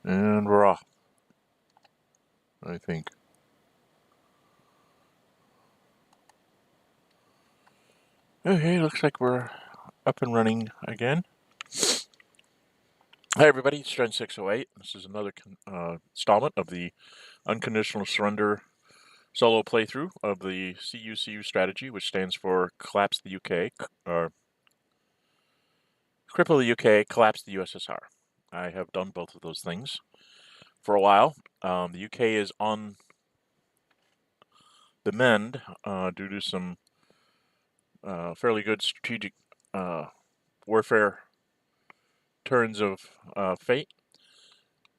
And we're off, I think. Okay, looks like we're up and running again. Hi everybody, it's Gen 608. This is another installment of the Unconditional Surrender solo playthrough of the CUCU strategy, which stands for Collapse the UK, or Cripple the UK, Collapse the USSR. I have done both of those things for a while. The UK is on the mend due to some fairly good strategic warfare turns of fate.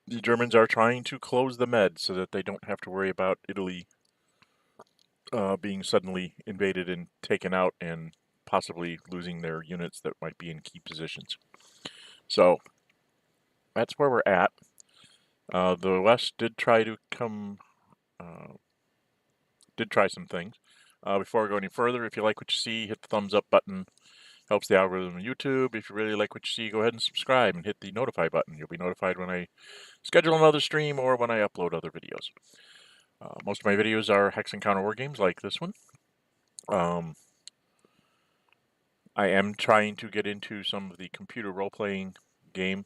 The Germans are trying to close the Med so that they don't have to worry about Italy being suddenly invaded and taken out and possibly losing their units that might be in key positions. So that's where we're at. The West did try to did try some things. Before I go any further, if you like what you see, hit the thumbs up button. Helps the algorithm on YouTube. If you really like what you see, go ahead and subscribe and hit the notify button. You'll be notified when I schedule another stream or when I upload other videos. Most of my videos are hex and counter war games like this one. I am trying to get into some of the computer role-playing game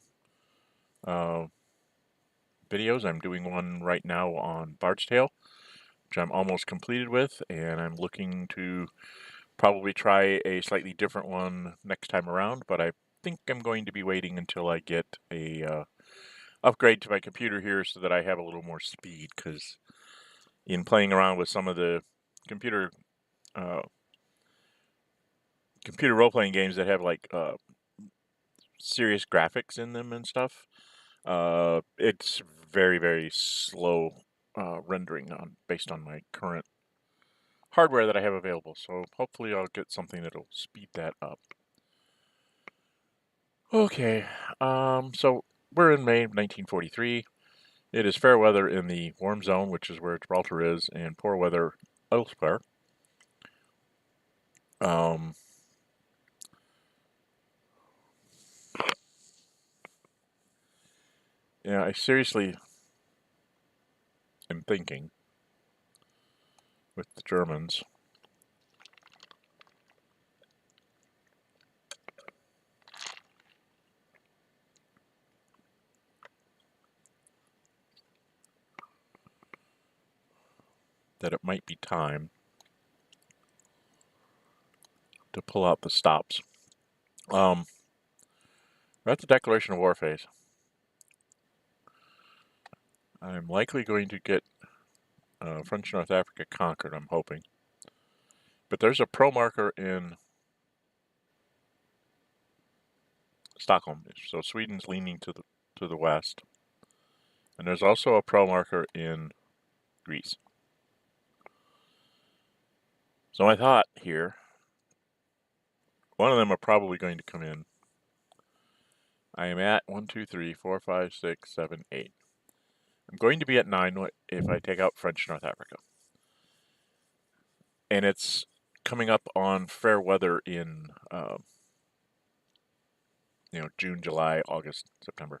videos. I'm doing one right now on Bard's Tale, which I'm almost completed with, and I'm looking to probably try a slightly different one next time around, but I think I'm going to be waiting until I get a upgrade to my computer here so that I have a little more speed, because in playing around with some of the computer role-playing games that have like serious graphics in them and stuff, it's very, very slow rendering based on my current hardware that I have available. So hopefully I'll get something that'll speed that up. Okay, so we're in May of 1943. It is fair weather in the warm zone, which is where Gibraltar is, and poor weather elsewhere. Yeah, I seriously am thinking with the Germans that it might be time to pull out the stops. We're at the declaration of war phase. I'm likely going to get French North Africa conquered, I'm hoping. But there's a pro marker in Stockholm, so Sweden's leaning to the west. And there's also a pro marker in Greece. So I thought here, one of them are probably going to come in. I am at 1, 2, 3, 4, 5, 6, 7, 8. I'm going to be at 9 if I take out French North Africa. And it's coming up on fair weather in June, July, August, September.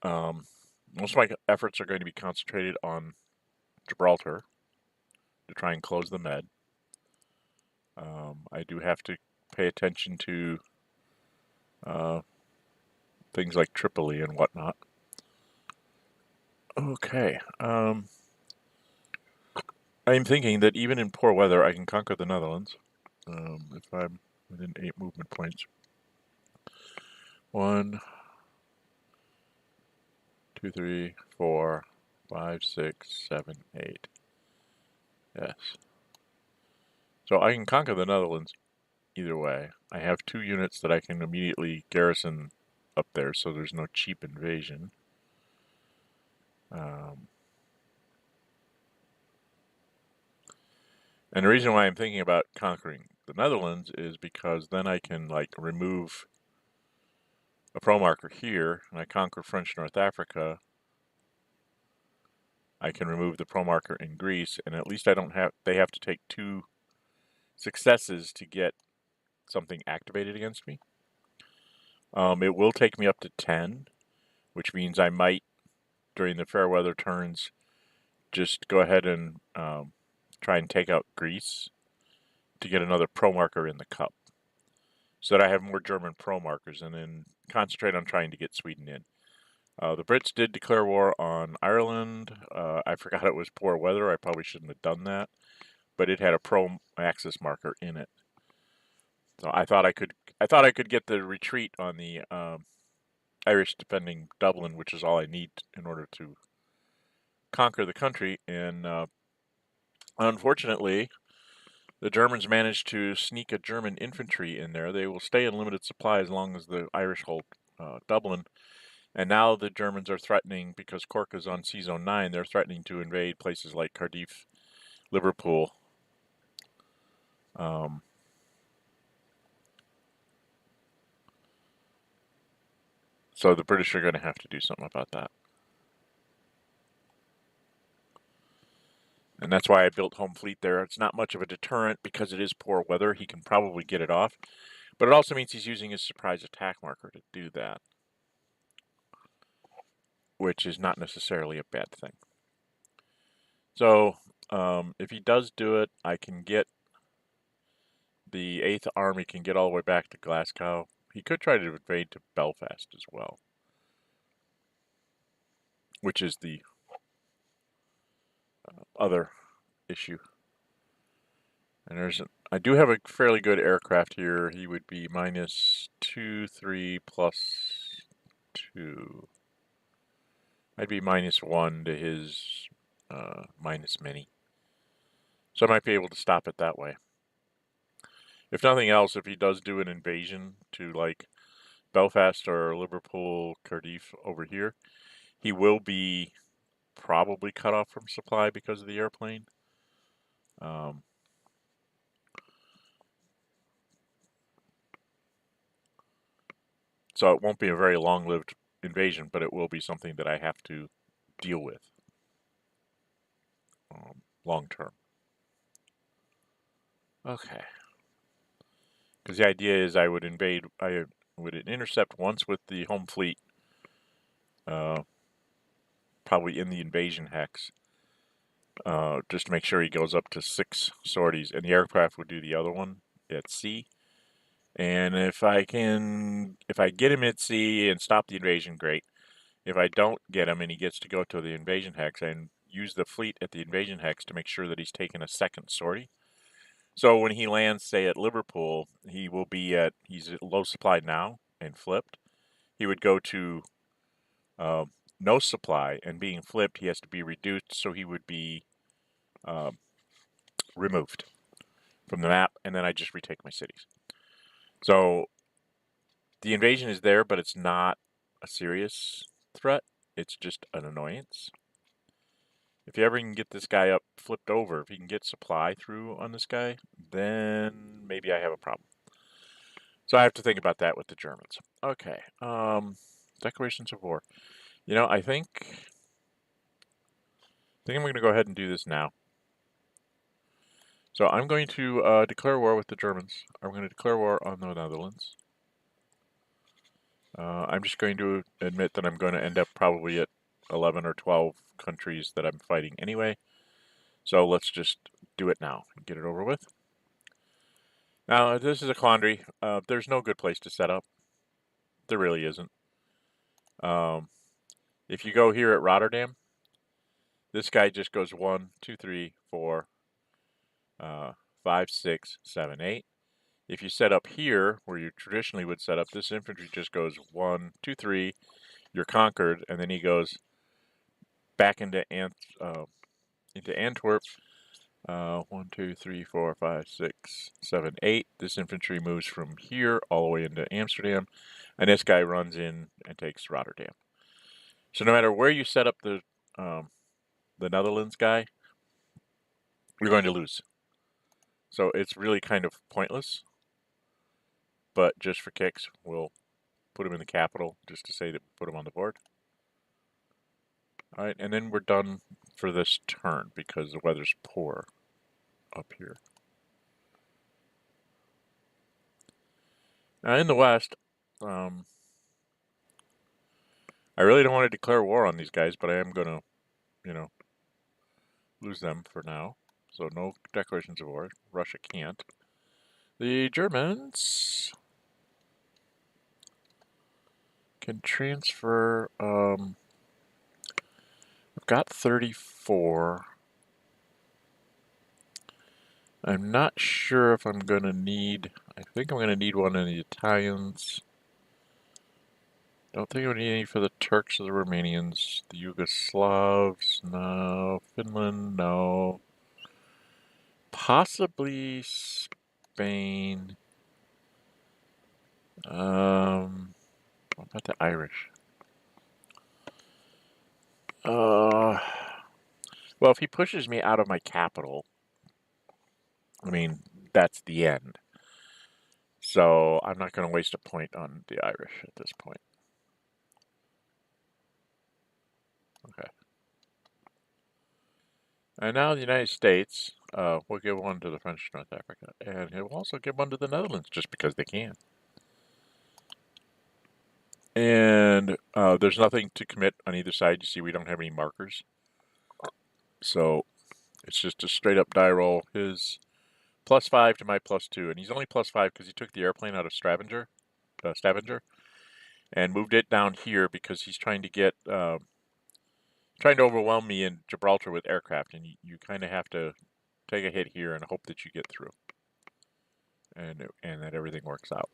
Most of my efforts are going to be concentrated on Gibraltar to try and close the Med. I do have to pay attention to things like Tripoli and whatnot. Okay. I'm thinking that even in poor weather, I can conquer the Netherlands if I'm within 8 movement points. 1, 2, 3, 4, 5, 6, 7, 8. Yes. So I can conquer the Netherlands either way. I have 2 units that I can immediately garrison up there, so there's no cheap invasion. And the reason why I'm thinking about conquering the Netherlands is because then I can remove a pro marker here, and I conquer French North Africa. I can remove the pro marker in Greece, and at least they have to take 2 successes to get something activated against me. It will take me up to 10, which means I might, during the fair weather turns, just go ahead and try and take out Greece to get another pro marker in the cup, so that I have more German pro markers, and then concentrate on trying to get Sweden in. The Brits did declare war on Ireland. I forgot it was poor weather. I probably shouldn't have done that, but it had a pro axis marker in it. So I thought I could get the retreat on the Irish defending Dublin, which is all I need in order to conquer the country. And unfortunately, the Germans managed to sneak a German infantry in there. They will stay in limited supply as long as the Irish hold Dublin. And now the Germans are threatening, because Cork is on Sea Zone 9, they're threatening to invade places like Cardiff, Liverpool. So the British are going to have to do something about that. And that's why I built Home Fleet there. It's not much of a deterrent because it is poor weather. He can probably get it off. But it also means he's using his surprise attack marker to do that, which is not necessarily a bad thing. So if he does do it, I can get the 8th Army can get all the way back to Glasgow. He could try to invade to Belfast as well, which is the other issue. And I do have a fairly good aircraft here. He would be -2, 3, +2. I'd be -1 to his minus many. So I might be able to stop it that way. If nothing else, if he does do an invasion to like Belfast or Liverpool, Cardiff over here, he will be probably cut off from supply because of the airplane. So it won't be a very long-lived invasion, but it will be something that I have to deal with long term. Okay. Because the idea is I would intercept once with the home fleet, probably in the invasion hex, just to make sure he goes up to 6 sorties, and the aircraft would do the other one at sea. And if I get him at sea and stop the invasion, great. If I don't get him and he gets to go to the invasion hex, and use the fleet at the invasion hex to make sure that he's taken a second sortie. So when he lands, say, at Liverpool, he's at low supply now and flipped. He would go to no supply, and being flipped, he has to be reduced, so he would be removed from the map, and then I just retake my cities. So the invasion is there, but it's not a serious threat. It's just an annoyance. If you ever can get this guy up flipped over, if you can get supply through on this guy, then maybe I have a problem. So I have to think about that with the Germans. Okay. Declarations of war. I think I'm going to go ahead and do this now. So I'm going to declare war with the Germans. I'm going to declare war on the Netherlands. I'm just going to admit that I'm going to end up probably at 11 or 12 countries that I'm fighting anyway. So let's just do it now and get it over with. Now, this is a quandary. There's no good place to set up. There really isn't. If you go here at Rotterdam, this guy just goes 1, 2, 3, 4, 5, 6, 7, 8. If you set up here, where you traditionally would set up, this infantry just goes 1, 2, 3. You're conquered, and then he goes back into Antwerp. 1, 2, 3, 4, 5, 6, 7, 8. This infantry moves from here all the way into Amsterdam, and this guy runs in and takes Rotterdam. So no matter where you set up the Netherlands guy, you're going to lose. So it's really kind of pointless. But just for kicks, we'll put him in the capital just to say that we put him on the board. All right, and then we're done for this turn because the weather's poor up here. Now in the west, I really don't want to declare war on these guys, but I am going to, lose them for now. So no declarations of war. Russia can't. The Germans can transfer. I've got 34. I'm not sure if I'm going to need. I think I'm going to need one of the Italians. Don't think I'm going to need any for the Turks or the Romanians. The Yugoslavs, no. Finland, no. Possibly Spain. What about the Irish? Well, if he pushes me out of my capital, I mean, that's the end. So I'm not going to waste a point on the Irish at this point. Okay. And now the United States will give one to the French North Africa, and it will also give one to the Netherlands just because they can. And there's nothing to commit on either side. You see, we don't have any markers. So it's just a straight up die roll. His +5 to my +2. And he's only +5 because he took the airplane out of Stavanger, and moved it down here because he's trying to get, trying to overwhelm me in Gibraltar with aircraft. And you kind of have to take a hit here and hope that you get through. And that everything works out.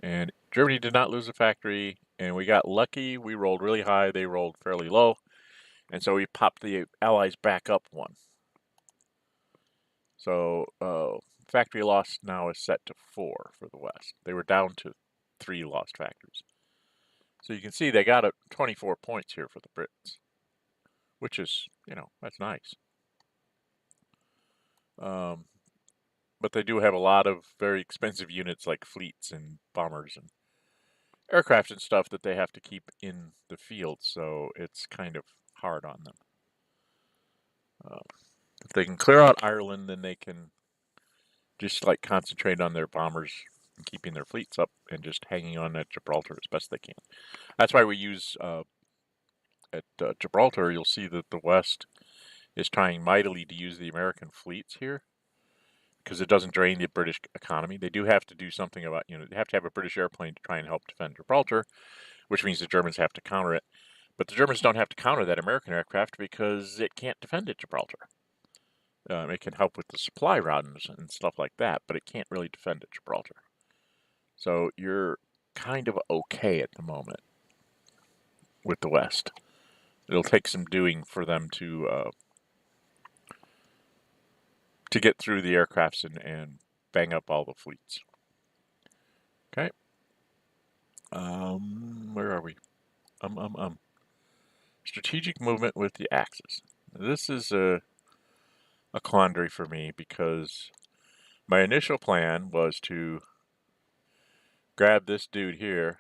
And Germany did not lose a factory, and we got lucky. We rolled really high. They rolled fairly low. And so we popped the Allies back up one. So factory loss now is set to 4 for the West. They were down to 3 lost factories. So you can see they got 24 points here for the Brits, which is, that's nice. But they do have a lot of very expensive units like fleets and bombers and aircraft and stuff that they have to keep in the field, so it's kind of hard on them. If they can clear out Ireland, then they can just like concentrate on their bombers and keeping their fleets up and just hanging on at Gibraltar as best they can. That's why we use at Gibraltar, you'll see that the West is trying mightily to use the American fleets here because it doesn't drain the British economy. They do have to do something about, they have to have a British airplane to try and help defend Gibraltar, which means the Germans have to counter it. But the Germans don't have to counter that American aircraft because it can't defend at Gibraltar. It can help with the supply routes and stuff like that, but it can't really defend at Gibraltar. So you're kind of okay at the moment with the West. It'll take some doing for them to get through the aircrafts and bang up all the fleets. Okay. Where are we? Strategic movement with the Axis. This is a quandary for me because my initial plan was to grab this dude here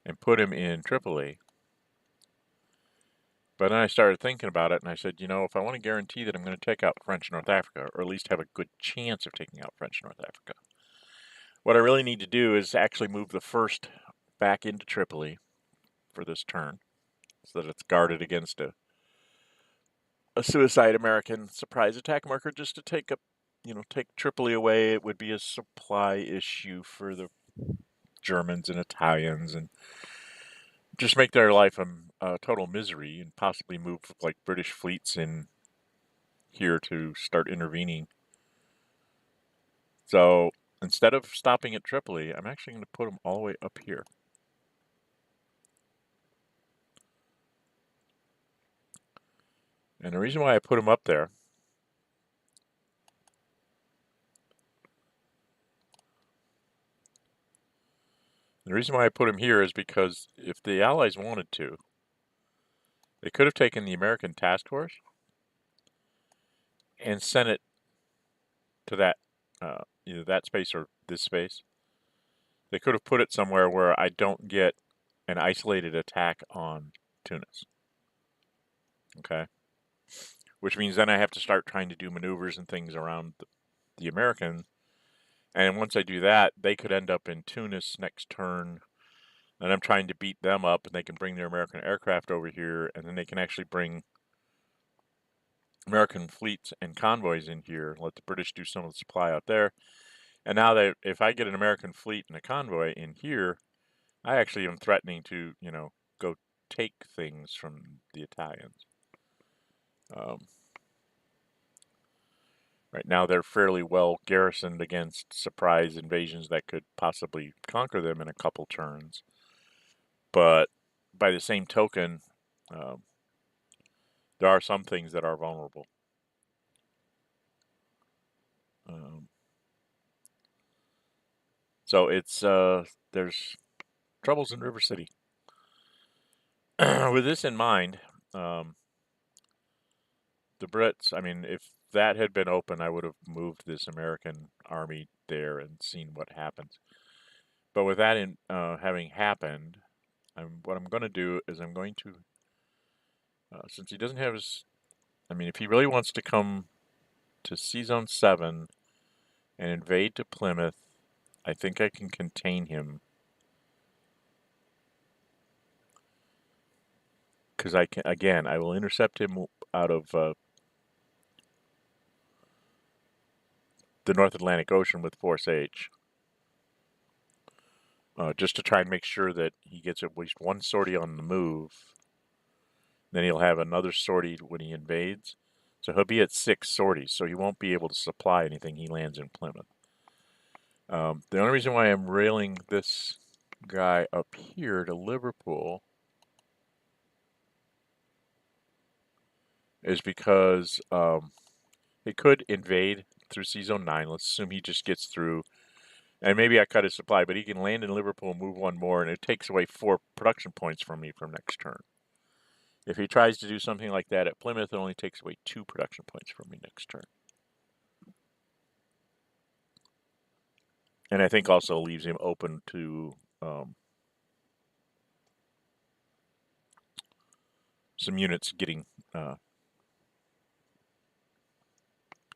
and put him in Tripoli. But then I started thinking about it, and I said, if I want to guarantee that I'm going to take out French North Africa, or at least have a good chance of taking out French North Africa, what I really need to do is actually move the first back into Tripoli for this turn, so that it's guarded against a suicide American surprise attack marker, just to take Tripoli away. It would be a supply issue for the Germans and Italians, and just make their life a total misery, and possibly move like British fleets in here to start intervening. So instead of stopping at Tripoli, I'm actually going to put them all the way up here. And the reason why I put them up there here is because if the Allies wanted to, they could have taken the American task force and sent it to that, either that space or this space. They could have put it somewhere where I don't get an isolated attack on Tunis. Okay? which means then I have to start trying to do maneuvers and things around the Americans. And once I do that, they could end up in Tunis next turn. And I'm trying to beat them up, and they can bring their American aircraft over here, and then they can actually bring American fleets and convoys in here, let the British do some of the supply out there. And now that if I get an American fleet and a convoy in here, I actually am threatening to, go take things from the Italians. Right now they're fairly well garrisoned against surprise invasions that could possibly conquer them in a couple turns. But by the same token, there are some things that are vulnerable. So it's there's troubles in River City. With this in mind, the Brits, I mean, if that had been open, I would have moved this American army there and seen what happens. But with that having happened, what I'm going to do is I'm going to, since he doesn't have his, I mean, if he really wants to come to Sea Zone 7 and invade to Plymouth, I think I can contain him. Because I will intercept him out of the North Atlantic Ocean with Force H. Just to try and make sure that he gets at least one sortie on the move. Then he'll have another sortie when he invades. So he'll be at 6 sorties, so he won't be able to supply anything he lands in Plymouth. The only reason why I'm railing this guy up here to Liverpool is because he could invade through Sea Zone 9. Let's assume he just gets through. And maybe I cut his supply, but he can land in Liverpool, move one more, and it takes away 4 production points from me from next turn. If he tries to do something like that at Plymouth, it only takes away 2 production points from me next turn. And I think also leaves him open to some units getting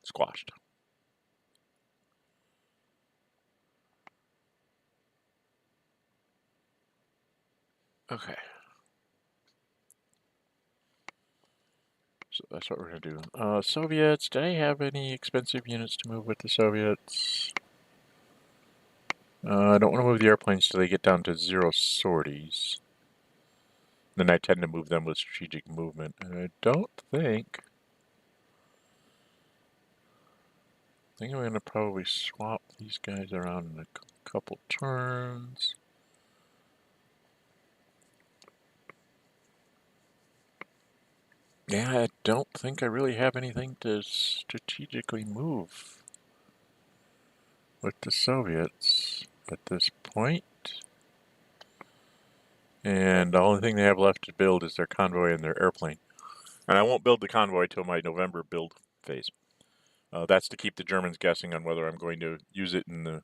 squashed. Okay. So that's what we're going to do. Soviets, did I have any expensive units to move with the Soviets? I don't want to move the airplanes till they get down to 0 sorties. Then I tend to move them with strategic movement. And I think I'm going to probably swap these guys around in a couple turns. Yeah, I don't think I really have anything to strategically move with the Soviets at this point. And the only thing they have left to build is their convoy and their airplane. And I won't build the convoy till my November build phase. That's to keep the Germans guessing on whether I'm going to use it in the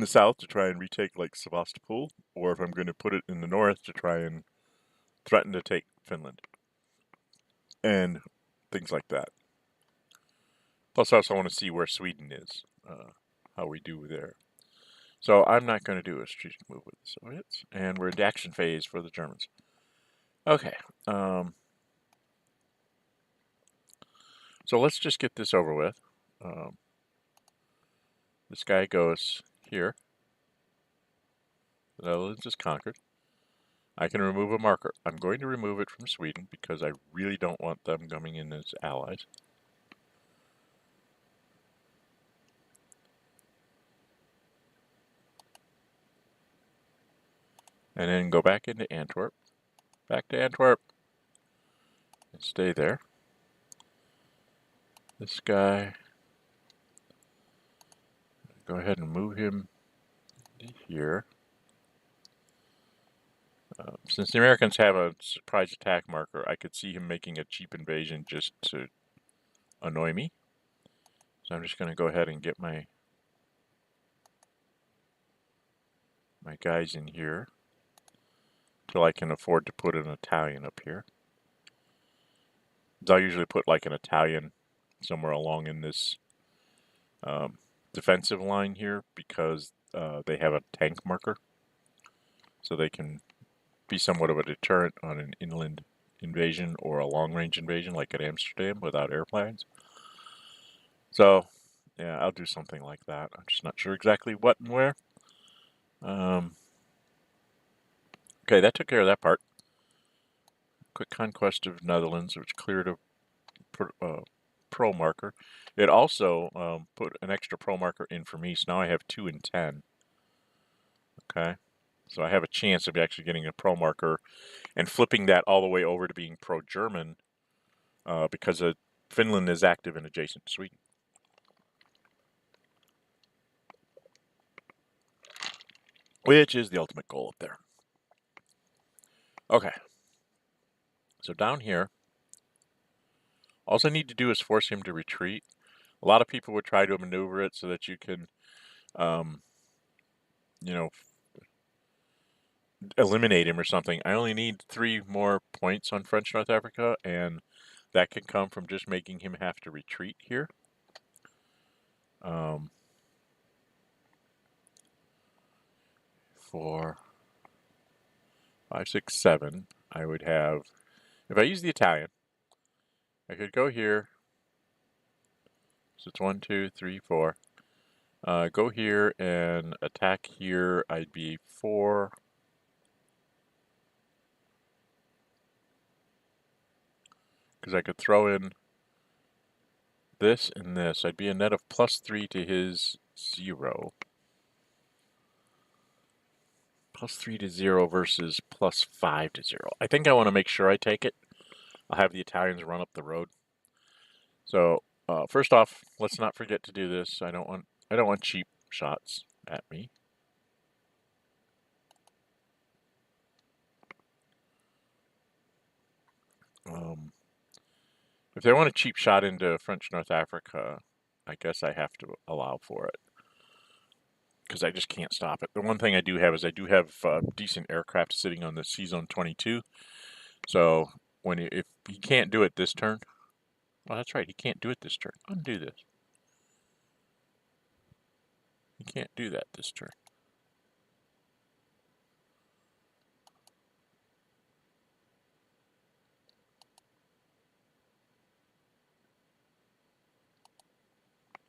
south to try and retake like Sevastopol, or if I'm going to put it in the north to try and threaten to take Finland. And things like that. Plus, I also want to see where Sweden is, how we do there. So I'm not going to do a strategic move with the Soviets, and we're in the action phase for the Germans. Okay. So let's just get this over with. This guy goes here. The Netherlands is conquered. I can remove a marker. I'm going to remove it from Sweden because I really don't want them coming in as allies. And then go back into Antwerp. Back to Antwerp. And stay there. This guy, go ahead and move him here. Since the Americans have a surprise attack marker, I could see him making a cheap invasion just to annoy me. So I'm just going to go ahead and get my guys in here till I can afford to put an Italian up here. I'll usually put like an Italian somewhere along in this defensive line here because they have a tank marker, so they can be somewhat of a deterrent on an inland invasion or a long-range invasion like at Amsterdam without airplanes. So, yeah, I'll do something like that. I'm just not sure exactly what and where. Okay, that took care of that part. Quick conquest of Netherlands, which cleared a pro marker. It also put an extra pro marker in for me, so now I have 2 and 10. Okay, so I have a chance of actually getting a pro marker and flipping that all the way over to being pro-German because Finland is active and adjacent to Sweden. Which is the ultimate goal up there. Okay, so down here, all I need to do is force him to retreat. A lot of people would try to maneuver it so that you can, you know, eliminate him or something. I only need 3 more points on French North Africa, and that can come from just making him have to retreat here. 4, 5, 6, 7. I would have, if I use the Italian, I could go here. So it's 1, 2, 3, 4. Go here and attack here. I'd be 4. Because I could throw in this and this. I'd be a net of +3 to his 0. +3 to 0 versus +5 to 0. I think I want to make sure I take it. I'll have the Italians run up the road. So first off, let's not forget to do this. I don't want cheap shots at me. If they want a cheap shot into French North Africa, I guess I have to allow for it. Because I just can't stop it. The one thing I do have is I do have decent aircraft sitting on the C-Zone 22. So if he can't do it this turn, well, that's right, he can't do it this turn. Undo this. He can't do that this turn.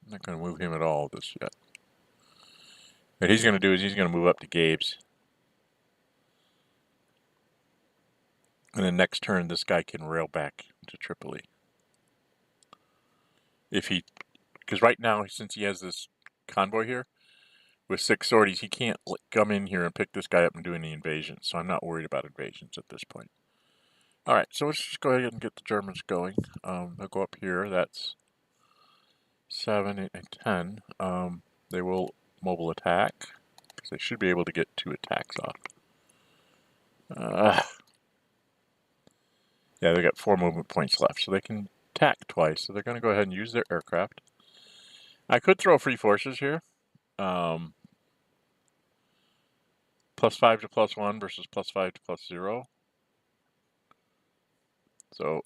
I'm not going to move him at all this yet. What he's going to do is he's going to move up to Gabe's. And then next turn, this guy can rail back to Tripoli. Because right now, since he has this convoy here, with 6 sorties, he can't come in here and pick this guy up and do any invasions. So I'm not worried about invasions at this point. Alright, so let's just go ahead and get the Germans going. They'll go up here. That's 7, 8, and 10. They will mobile attack, because they should be able to get 2 attacks off. Yeah, they got 4 movement points left, so they can attack twice. So they're going to go ahead and use their aircraft. I could throw free forces here. +5 to +1 versus +5 to +0. So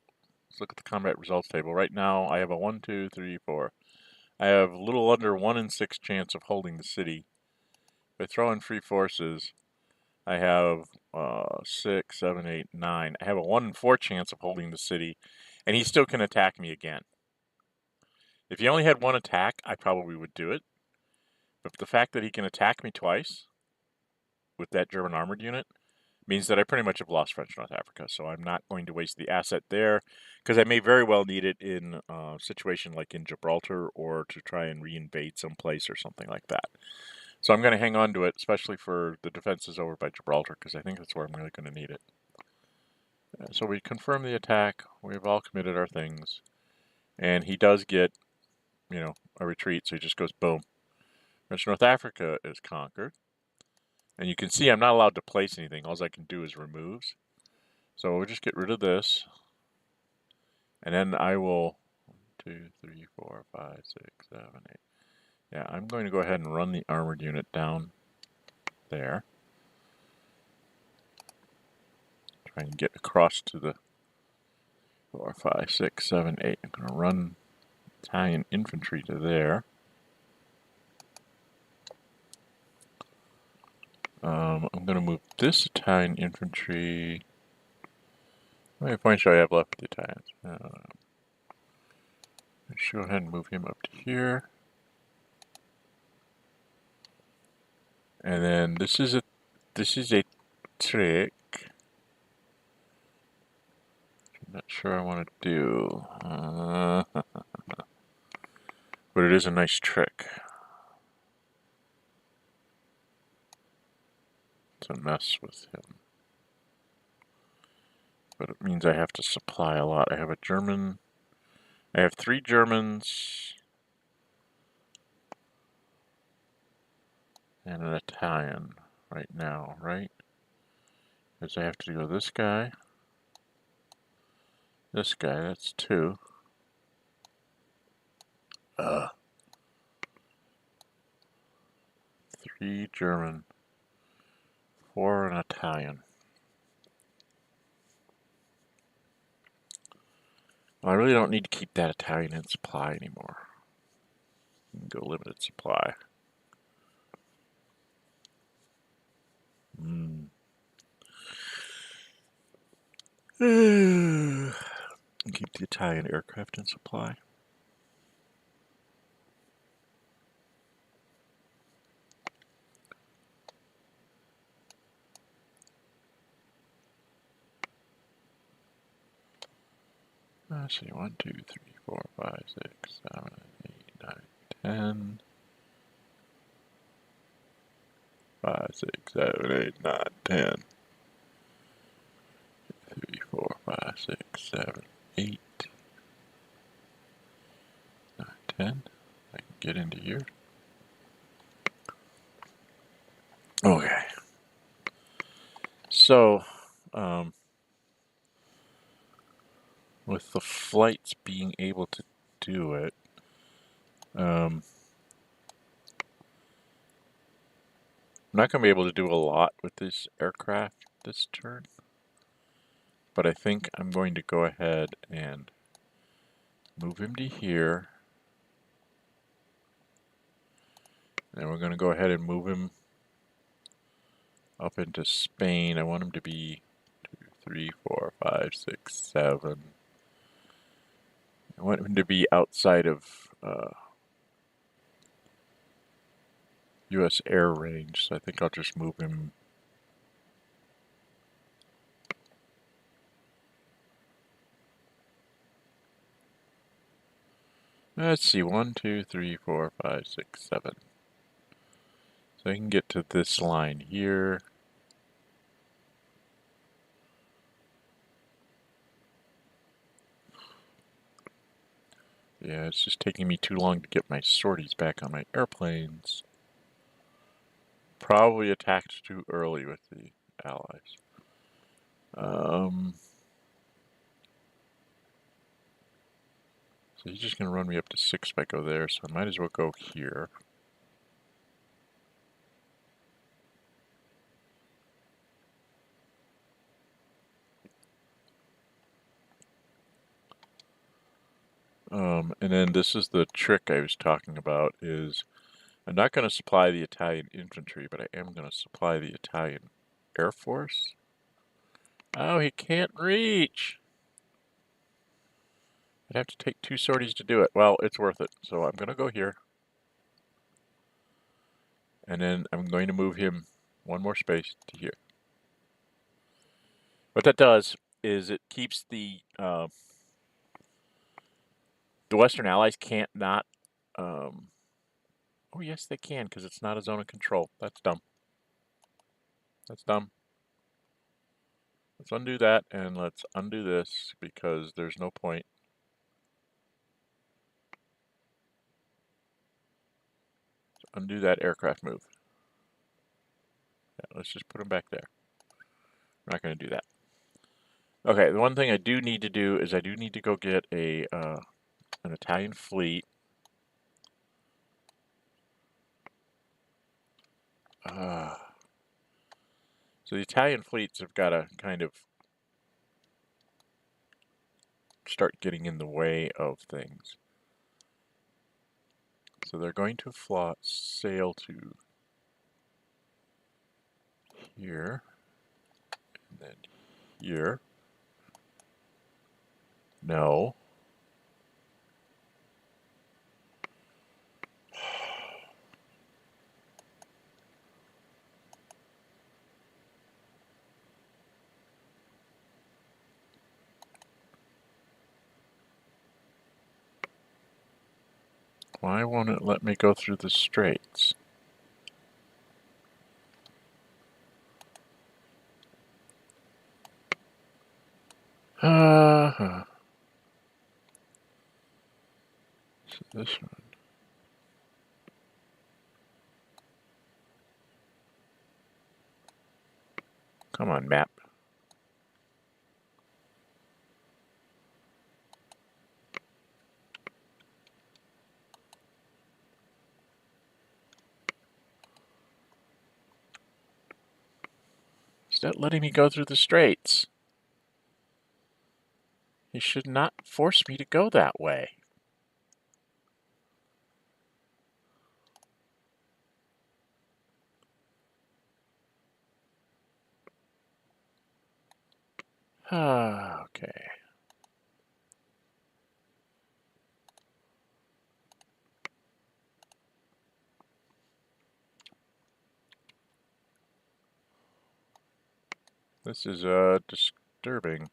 let's look at the combat results table. Right now, I have a 1, 2, 3, 4. I have a little under 1 in 6 chance of holding the city. If I throw in free forces, I have 6, 7, 8, 9. I have a 1 in 4 chance of holding the city, and he still can attack me again. If he only had 1 attack, I probably would do it. But the fact that he can attack me twice with that German armored unit means that I pretty much have lost French North Africa, so I'm not going to waste the asset there, because I may very well need it in a situation like in Gibraltar or to try and re-invade someplace or something like that. So I'm going to hang on to it, especially for the defenses over by Gibraltar, because I think that's where I'm really going to need it. So we confirm the attack, we've all committed our things, and he does get, a retreat, so he just goes boom. French North Africa is conquered. And you can see I'm not allowed to place anything. All I can do is removes. So we'll just get rid of this. And then I will 1, 2, 3, 4, 5, 6, 7, 8. Yeah, I'm going to go ahead and run the armored unit down there. Try and get across to the 4, 5, 6, 7, 8. I'm going to run Italian infantry to there. I'm going to move this Italian infantry. How many points do I have left with the Italians? Let's go ahead and move him up to here. And then this is a trick. I'm not sure I want to do. But it is a nice trick. To mess with him. But it means I have to supply a lot. I have a German. I have 3 Germans. And an Italian right now, right? Because I have to go this guy. This guy, that's 2. 3 German. 4 an Italian. Well, I really don't need to keep that Italian in supply anymore. You can go limited supply. Keep the Italian aircraft in supply. Let's see, 1, 2, 3, 4, 5, 6, 7, 8, 9, 10. 5, 6, 7, 8, 9, 10. 3, 4, 5, 6, 7, 8, 9, 10. I can get into here. Okay. So, with the flights being able to do it, I'm not going to be able to do a lot with this aircraft this turn, but I think I'm going to go ahead and move him to here. And we're going to go ahead and move him up into Spain. I want him to be 2, 3, 4, 5, 6, 7. I want him to be outside of U.S. air range, so I think I'll just move him. Let's see, 1, 2, 3, 4, 5, 6, 7. So I can get to this line here. Yeah, it's just taking me too long to get my sorties back on my airplanes. Probably attacked too early with the Allies. So he's just going to run me up to 6 if I go there, so I might as well go here. And then this is the trick I was talking about, is I'm not going to supply the Italian infantry, but I am going to supply the Italian Air Force. Oh, he can't reach! I'd have to take 2 sorties to do it. Well, it's worth it, so I'm going to go here. And then I'm going to move him 1 more space to here. What that does is it keeps the Western Allies can't not... oh, yes, they can, because it's not a zone of control. That's dumb. That's dumb. Let's undo that, and let's undo this, because there's no point. Let's undo that aircraft move. Yeah, let's just put them back there. We're not going to do that. Okay, the one thing I do need to do is I do need to go get a an Italian fleet. So the Italian fleets have got to kind of start getting in the way of things. So they're going to sail to here, and then here. No. Why won't it let me go through the straits? So this one. Come on, map. Is that letting me go through the straits? He should not force me to go that way. Okay. This is disturbing.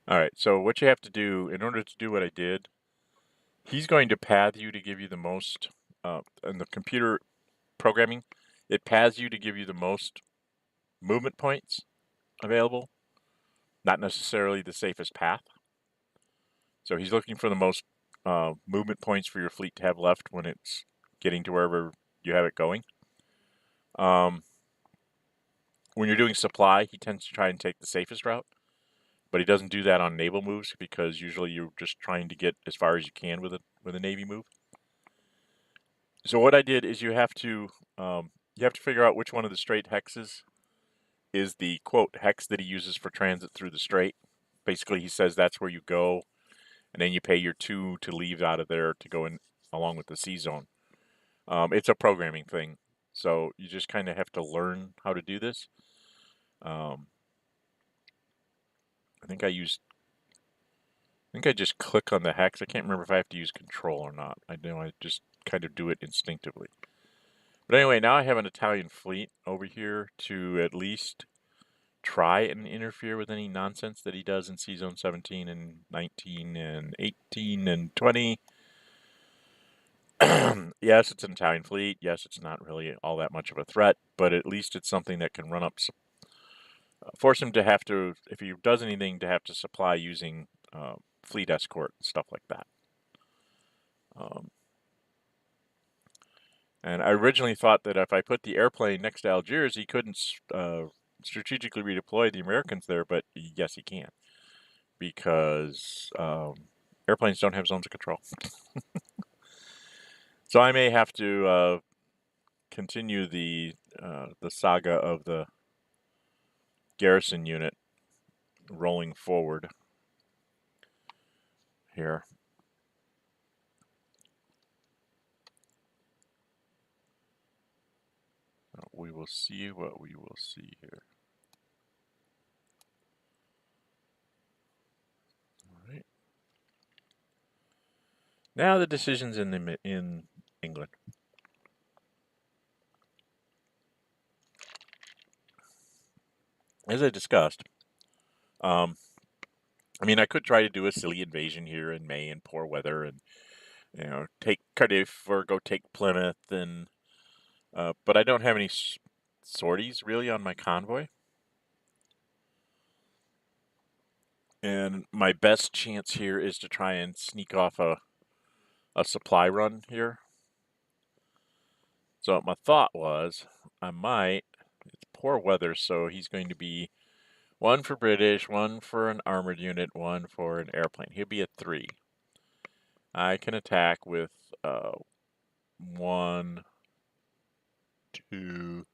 Alright, so what you have to do, in order to do what I did, he's going to path you to give you the most, in the computer programming, it paths you to give you the most movement points available, not necessarily the safest path. So he's looking for the most movement points for your fleet to have left when it's getting to wherever you have it going. When you're doing supply, he tends to try and take the safest route. But he doesn't do that on naval moves because usually you're just trying to get as far as you can with a navy move. So what I did is you have to figure out which one of the strait hexes is the quote hex that he uses for transit through the strait. Basically, he says that's where you go, and then you pay your 2 to leave out of there to go in along with the sea zone. It's a programming thing, so you just kind of have to learn how to do this. I think I just click on the hex. I can't remember if I have to use control or not. I know I just kind of do it instinctively. But anyway, now I have an Italian fleet over here to at least try and interfere with any nonsense that he does in Sea Zone 17 and 19 and 18 and 20. Yes, it's an Italian fleet. Yes, it's not really all that much of a threat, but at least it's something that can run up, force him to have to, if he does anything, to have to supply using fleet escort and stuff like that. And I originally thought that if I put the airplane next to Algiers, he couldn't strategically redeploy the Americans there, but yes, he can. Because airplanes don't have zones of control. So I may have to continue the saga of the garrison unit rolling forward here. We will see what we will see here. All right. Now the decision's in England. As I discussed, I mean, I could try to do a silly invasion here in May in poor weather, and take Cardiff or go take Plymouth, and but I don't have any sorties really on my convoy. And my best chance here is to try and sneak off a supply run here. So my thought was, it's poor weather, so he's going to be 1 for British, 1 for an armored unit, 1 for an airplane. He'll be at 3. I can attack with 1, 2,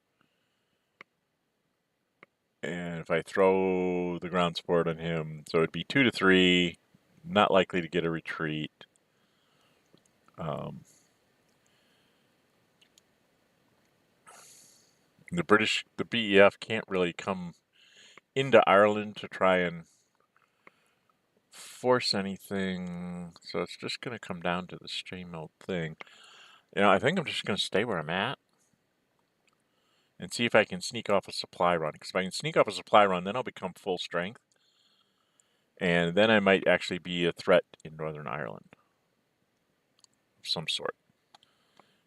and if I throw the ground support on him, so it'd be 2 to 3, not likely to get a retreat. The BEF can't really come into Ireland to try and force anything, so it's just going to come down to the stream mode thing. I think I'm just going to stay where I'm at and see if I can sneak off a supply run. Because if I can sneak off a supply run, then I'll become full strength. And then I might actually be a threat in Northern Ireland of some sort.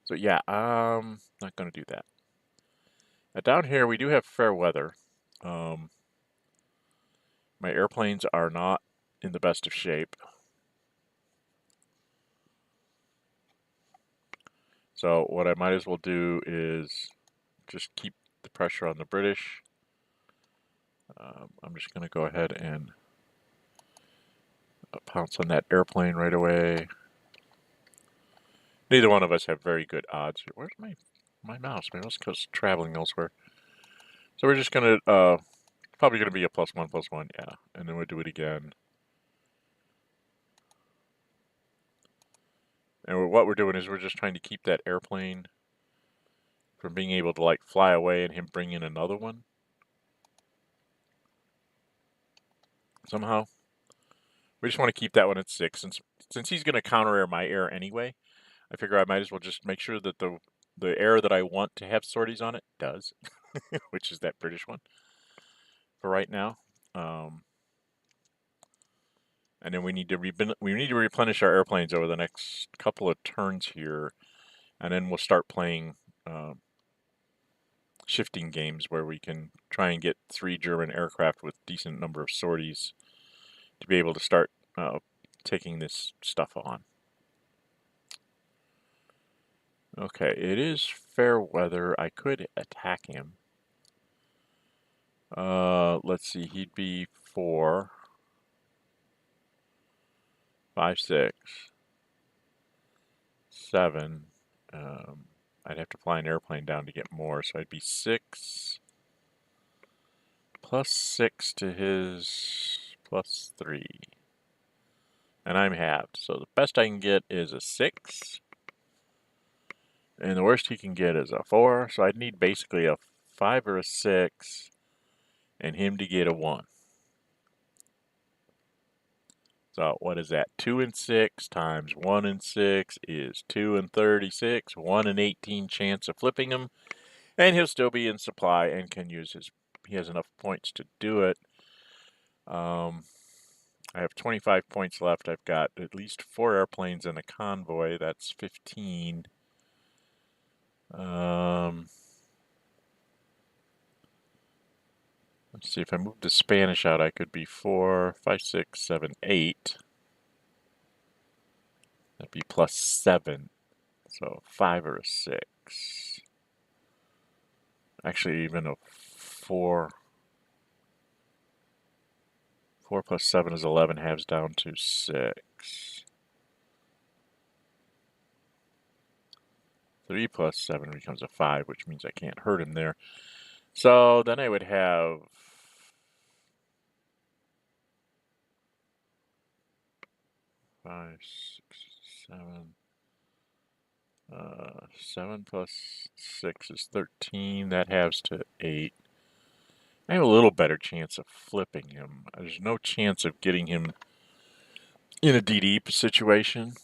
So yeah, not going to do that. Now down here, we do have fair weather. My airplanes are not in the best of shape. So what I might as well do is just keep the pressure on the British. I'm just going to go ahead and pounce on that airplane right away. Neither one of us have very good odds. Where's my mouse? My mouse goes traveling elsewhere. So we're just going to, probably going to be a +1/+1, yeah. And then we'll do it again. And what we're doing is we're just trying to keep that airplane from being able to, like, fly away and him bring in another one. Somehow. We just want to keep that one at 6. Since he's going to counter-air my air anyway, I figure I might as well just make sure that the air that I want to have sorties on it does, which is that British one for right now. And then we need to replenish our airplanes over the next couple of turns here, and then we'll start playing shifting games where we can try and get 3 German aircraft with decent number of sorties to be able to start taking this stuff on. Okay, it is fair weather. I could attack him. Let's see, he'd be 4, 5, 6, 7. I'd have to fly an airplane down to get more, so I'd be 6 plus 6 to his plus 3. And I'm halved, so the best I can get is a 6. And the worst he can get is a 4, so I'd need basically a 5 or a 6 and him to get a 1. So what is that? 2 and 6 times 1 and 6 is 2 and 36. 1 in 18 chance of flipping him. And he'll still be in supply and can use his... He has enough points to do it. I have 25 points left. I've got at least 4 airplanes and a convoy. That's 15. Let's see, if I move the Spanish out, I could be 4, 5, 6, 7, 8. That'd be plus 7. So 5 or a 6. Actually, even a 4. 4 plus 7 is 11, halves down to 6. 3 plus 7 becomes a 5, which means I can't hurt him there. So then I would have 5, 6, 7. 7 plus 6 is 13. That halves to 8. I have a little better chance of flipping him. There's no chance of getting him in a DD situation.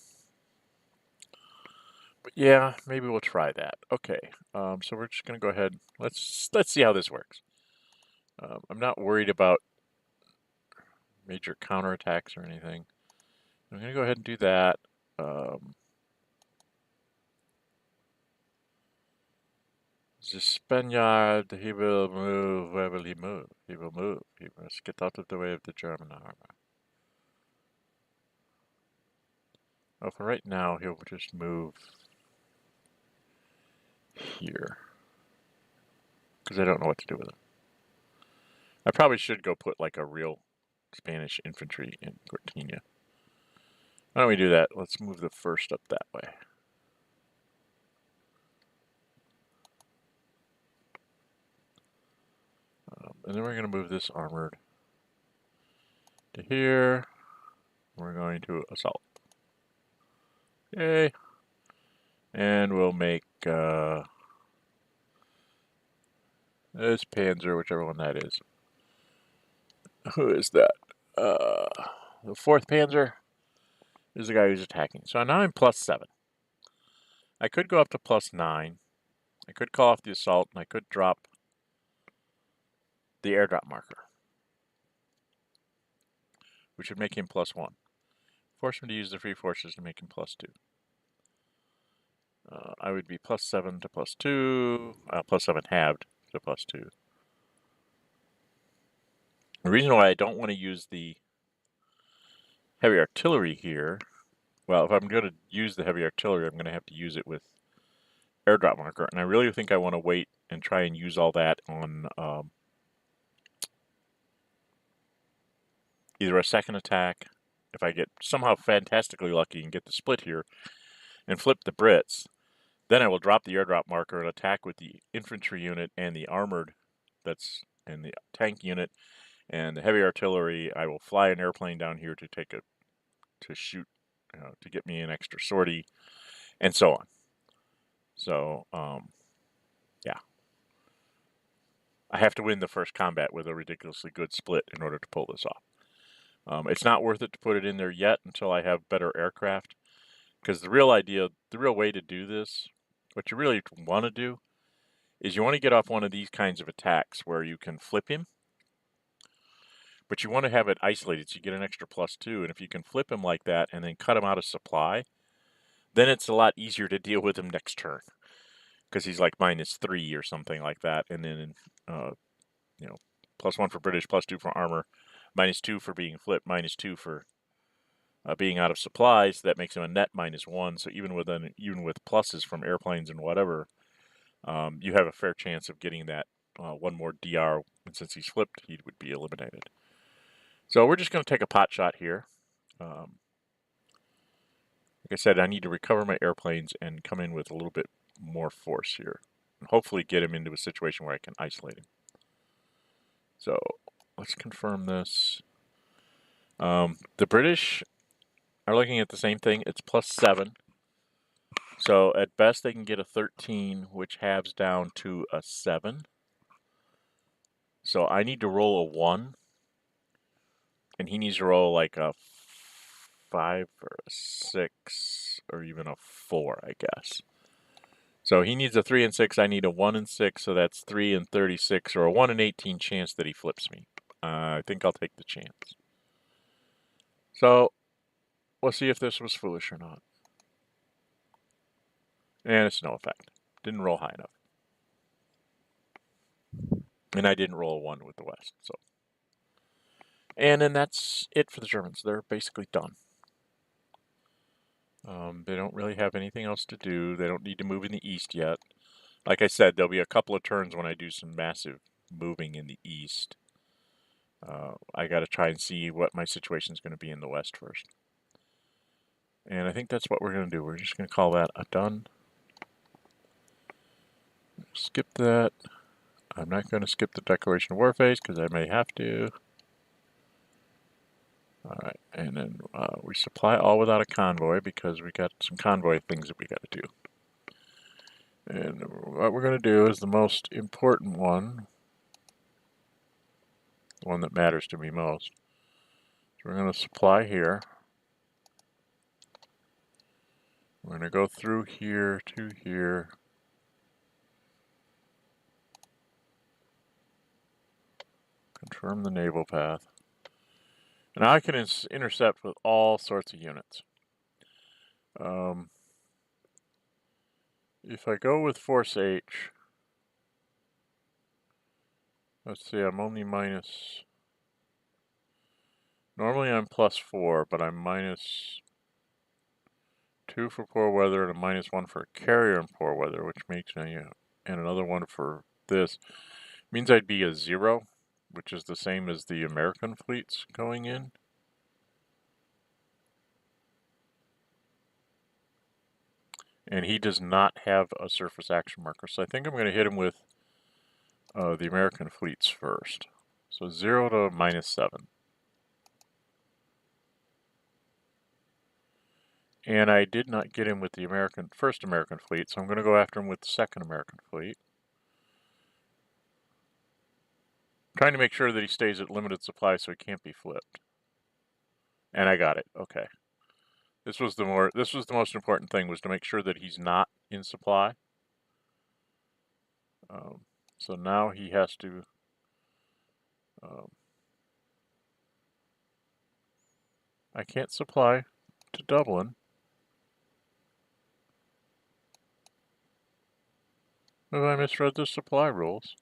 But yeah, maybe we'll try that. Okay, so we're just going to go ahead. Let's see how this works. I'm not worried about major counterattacks or anything. I'm going to go ahead and do that. The Spaniard, he will move. Where will he move? He will move. He must get out of the way of the German armor. Oh, for right now, he'll just move here. Because I don't know what to do with him. I probably should go put like a real Spanish infantry in Gortina. Why don't we do that? Let's move the first up that way. And then we're going to move this armored to here. We're going to assault. Yay. And we'll make this Panzer, whichever one that is. Who is that? The 4th Panzer is the guy who's attacking. So now I'm +7. I could go up to +9. I could call off the assault, and I could drop the airdrop marker, which would make him +1. Force him to use the free forces to make him +2. I would be +7 to +2, +7 halved to +2. The reason why I don't want to use the heavy artillery here, well, if I'm going to use the heavy artillery, I'm going to have to use it with airdrop marker, and I really think I want to wait and try and use all that on either a second attack, if I get somehow fantastically lucky and get the split here, and flip the Brits, then I will drop the airdrop marker and attack with the infantry unit and the armored and the tank unit and the heavy artillery. I will fly an airplane down here to shoot, to get me an extra sortie, and so on. So, yeah. I have to win the first combat with a ridiculously good split in order to pull this off. It's not worth it to put it in there yet until I have better aircraft, because the real way to do this, what you really want to do, is you want to get off one of these kinds of attacks where you can flip him, but you want to have it isolated so you get an extra +2, and if you can flip him like that and then cut him out of supply, then it's a lot easier to deal with him next turn, because he's like -3 or something like that, and then +1 for British, +2 for armor, -2 for being flipped, -2 for being out of supplies. That makes him a net -1. So even with pluses from airplanes and whatever, you have a fair chance of getting that one more DR. And since he's flipped, he would be eliminated. So we're just going to take a pot shot here. Like I said, I need to recover my airplanes and come in with a little bit more force here, and hopefully get him into a situation where I can isolate him. So let's confirm this. The British are looking at the same thing. It's +7. So at best they can get a 13, which halves down to a 7. So I need to roll a 1. And he needs to roll like a 5 or a 6 or even a 4, I guess. So he needs a 3 and 6. I need a 1 and 6. So that's 3 and 36, or a 1 in 18 chance that he flips me. I think I'll take the chance. So we'll see if this was foolish or not. And it's no effect. Didn't roll high enough. And I didn't roll a 1 with the West. So, and then that's it for the Germans. They're basically done. They don't really have anything else to do. They don't need to move in the east yet. Like I said, there'll be a couple of turns when I do some massive moving in the east. I got to try and see what my situation is going to be in the west first. And I think that's what we're going to do. We're just going to call that a done. Skip that. I'm not going to skip the declaration of war phase because I may have to. Alright, and then we supply all without a convoy because we got some convoy things that we got to do. And what we're going to do is the most important one, the one that matters to me most. So we're going to supply here. We're going to go through here to here. Confirm the naval path. And I can intercept with all sorts of units. If I go with Force H, let's see, I'm only minus... Normally I'm +4, but I'm -2 for poor weather and a -1 for carrier in poor weather, which makes me, and another one for this. Means I'd be a 0 which is the same as the American fleets going in. And he does not have a surface action marker, so I think I'm going to hit him with the American fleets first. So 0 to -7. And I did not get him with the first American fleet, so I'm going to go after him with the second American fleet. Trying to make sure that he stays at limited supply so he can't be flipped. And I got it. Okay. This was the most important thing, was to make sure that he's not in supply. So now he has to I can't supply to Dublin. Have I misread the supply rules?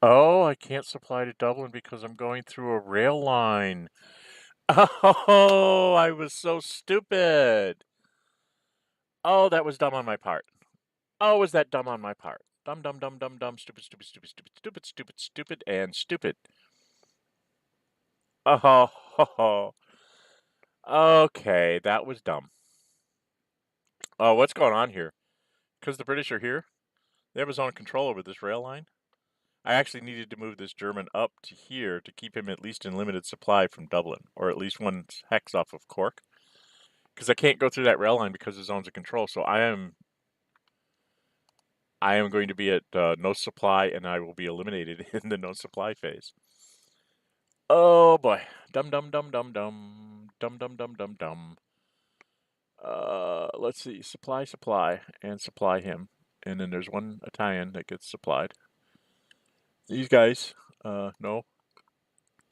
Oh, I can't supply to Dublin because I'm going through a rail line. Oh, I was so stupid. Oh, that was dumb on my part. Oh, was that dumb on my part? Dumb, dumb, dumb, dumb, dumb, stupid, stupid, stupid, stupid, stupid, stupid, stupid, and stupid. Oh, okay, that was dumb. Oh, what's going on here? Because the British are here, they have his own control over this rail line. I actually needed to move this German up to here to keep him at least in limited supply from Dublin, or at least one hex off of Cork. Because I can't go through that rail line because the zone's of control, so I am going to be at no supply, and I will be eliminated in the no supply phase. Oh boy. Dum dum dum dum dum. Dum dum dum dum dum. Let's see. Supply, and supply him. And then there's one Italian that gets supplied. These guys, no.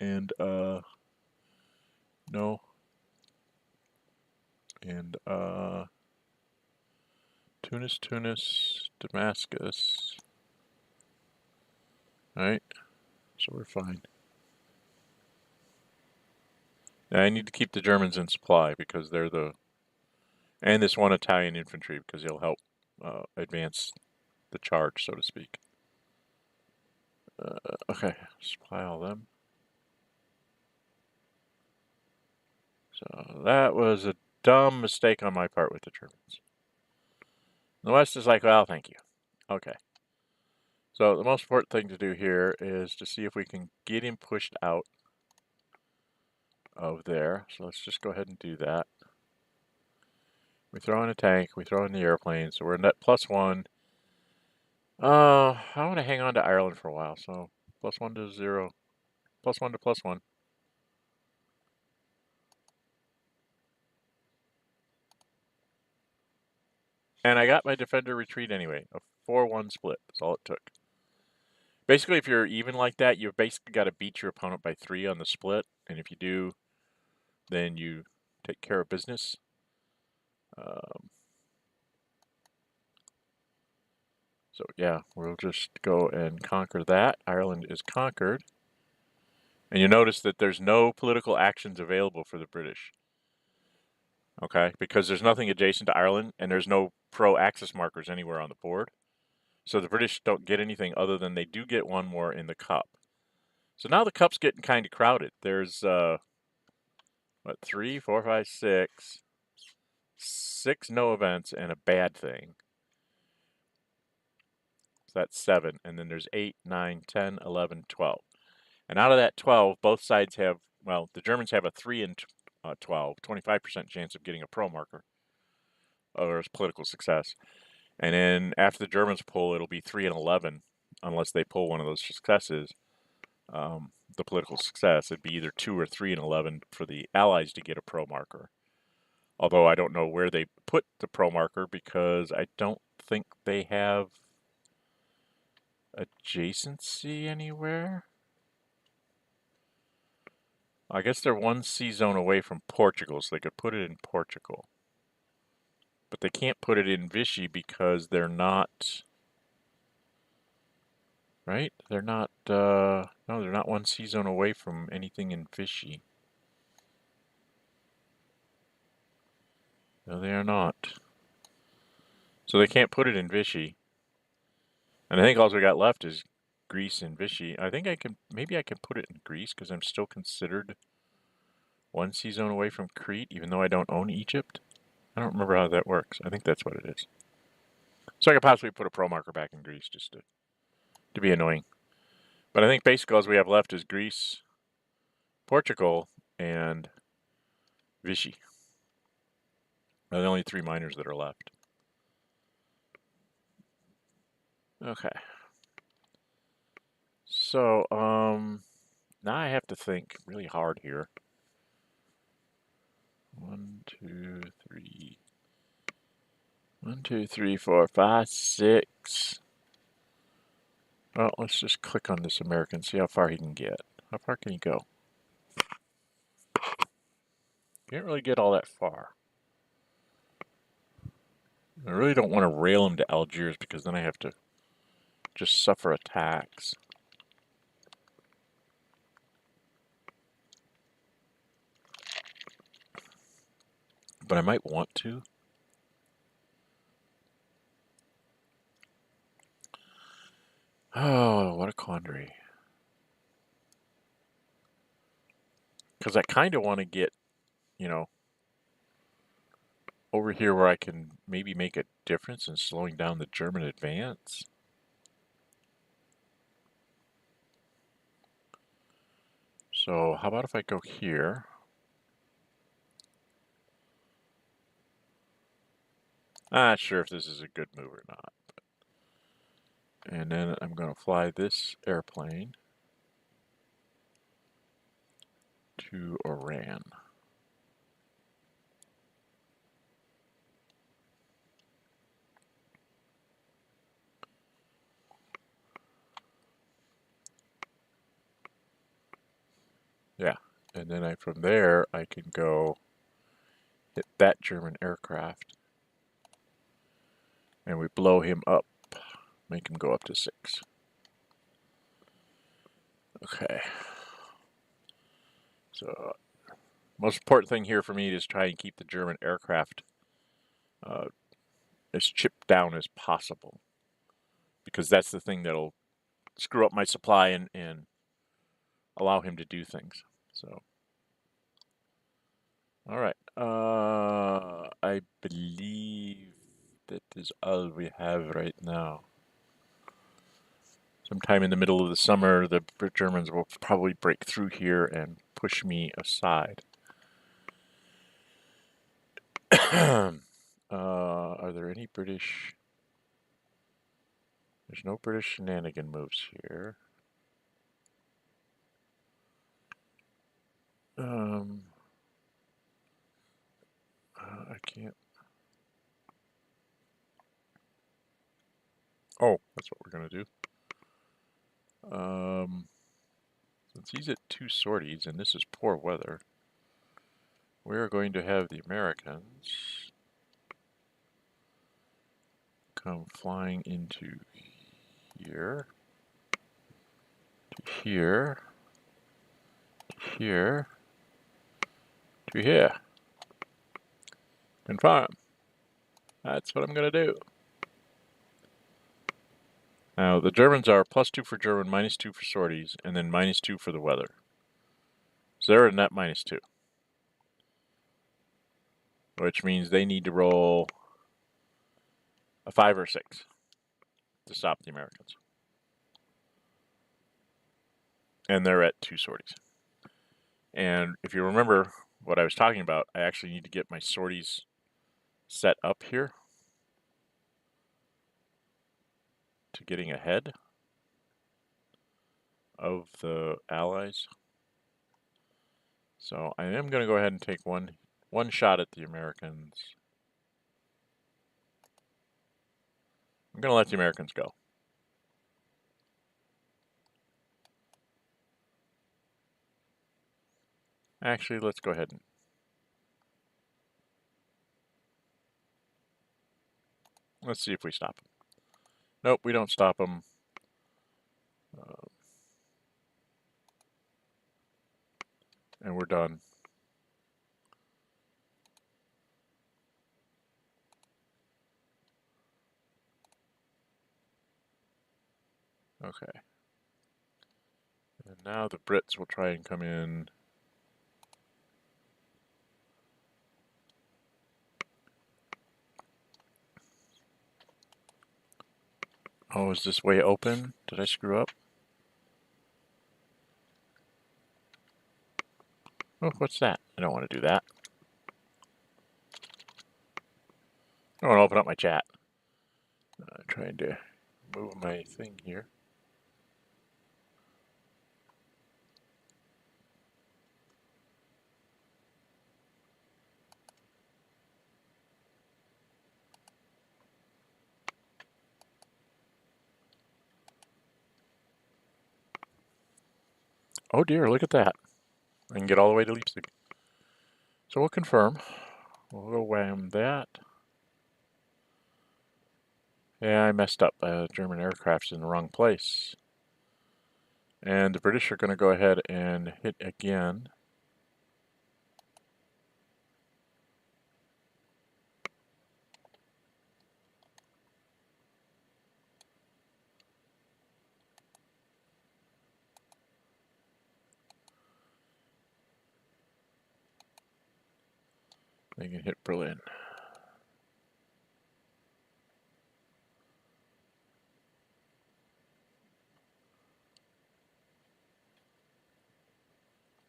And, no. And, Tunis, Damascus. Alright. So we're fine. Now I need to keep the Germans in supply because they're and this one Italian infantry because he'll help advance the charge, so to speak. Okay, supply all them. So that was a dumb mistake on my part with the Germans. The West is like, well, thank you. Okay. So the most important thing to do here is to see if we can get him pushed out of there. So let's just go ahead and do that. We throw in a tank, we throw in the airplane, so we're in that +1. I want to hang on to Ireland for a while, so +1 to 0. +1 to +1. And I got my defender retreat anyway. A 4-1 split. That's all it took. Basically, if you're even like that, you've basically got to beat your opponent by 3 on the split. And if you do, then you take care of business. So yeah, we'll just go and conquer that. Ireland is conquered. And you notice that there's no political actions available for the British. Okay, because there's nothing adjacent to Ireland, and there's no pro-axis markers anywhere on the board. So the British don't get anything other than they do get one more in the cup. So now the cup's getting kind of crowded. There's, 3, 4, 5, 6. 6 no events and a bad thing. So that's 7. And then there's 8, 9, 10, 11, 12. And out of that 12, both sides have, well, the Germans have a 3 and 12, 25% chance of getting a pro marker or political success. And then after the Germans pull, it'll be 3 and 11, unless they pull one of those successes. The political success, it'd be either 2 or 3 and 11 for the Allies to get a pro marker. Although I don't know where they put the pro marker because I don't think they have adjacency anywhere. I guess they're 1 sea zone away from Portugal, so they could put it in Portugal. But they can't put it in Vichy because they're not... Right? They're not, no, they're not 1 sea zone away from anything in Vichy. No, they are not. So they can't put it in Vichy. And I think all we got left is Greece and Vichy. I think I can, maybe I can put it in Greece because I'm still considered one sea zone away from Crete, even though I don't own Egypt. I don't remember how that works. I think that's what it is. So I could possibly put a pro marker back in Greece just to be annoying. But I think basically all we have left is Greece, Portugal, and Vichy. They're the only 3 minors that are left. Okay. So, now I have to think really hard here. 1, 2, 3. 1, 2, 3, 4, 5, 6. Well, let's just click on this American, see how far he can get. How far can he go? Can't really get all that far. I really don't want to rail him to Algiers because then I have to just suffer attacks. But I might want to. Oh, what a quandary. Because I kind of want to get, you know, over here where I can maybe make a difference in slowing down the German advance. So how about if I go here? I'm not sure if this is a good move or not. And then I'm going to fly this airplane to Iran. Yeah, and then from there I can go hit that German aircraft and we blow him up, make him go up to 6. Okay. So most important thing here for me is try and keep the German aircraft as chipped down as possible, because that's the thing that'll screw up my supply and allow him to do things. So, all right. I believe that is all we have right now. Sometime in the middle of the summer, the Germans will probably break through here and push me aside. Are there any British? There's no British shenanigan moves here. I can't. Oh, that's what we're gonna do. Since he's at 2 sorties and this is poor weather, we're going to have the Americans come flying into here, to here, to here, to here. Confirm. That's what I'm going to do. Now, the Germans are +2 for German, -2 for sorties, and then -2 for the weather. So they're a net -2. Which means they need to roll a 5 or 6 to stop the Americans. And they're at 2 sorties. And if you remember what I was talking about, I actually need to get my sorties set up here to getting ahead of the Allies. So I am going to go ahead and take one shot at the Americans. I'm going to let the Americans go. Actually, let's go ahead and let's see if we stop them. Nope, we don't stop them. And we're done. Okay. And now the Brits will try and come in. Oh, is this way open? Did I screw up? Oh, what's that? I don't want to do that. I want to open up my chat. Trying to move my thing here. Oh dear, look at that. I can get all the way to Leipzig. So we'll confirm. We'll go wham that. Yeah, I messed up. German aircraft's in the wrong place. And the British are going to go ahead and hit again. They can hit Berlin.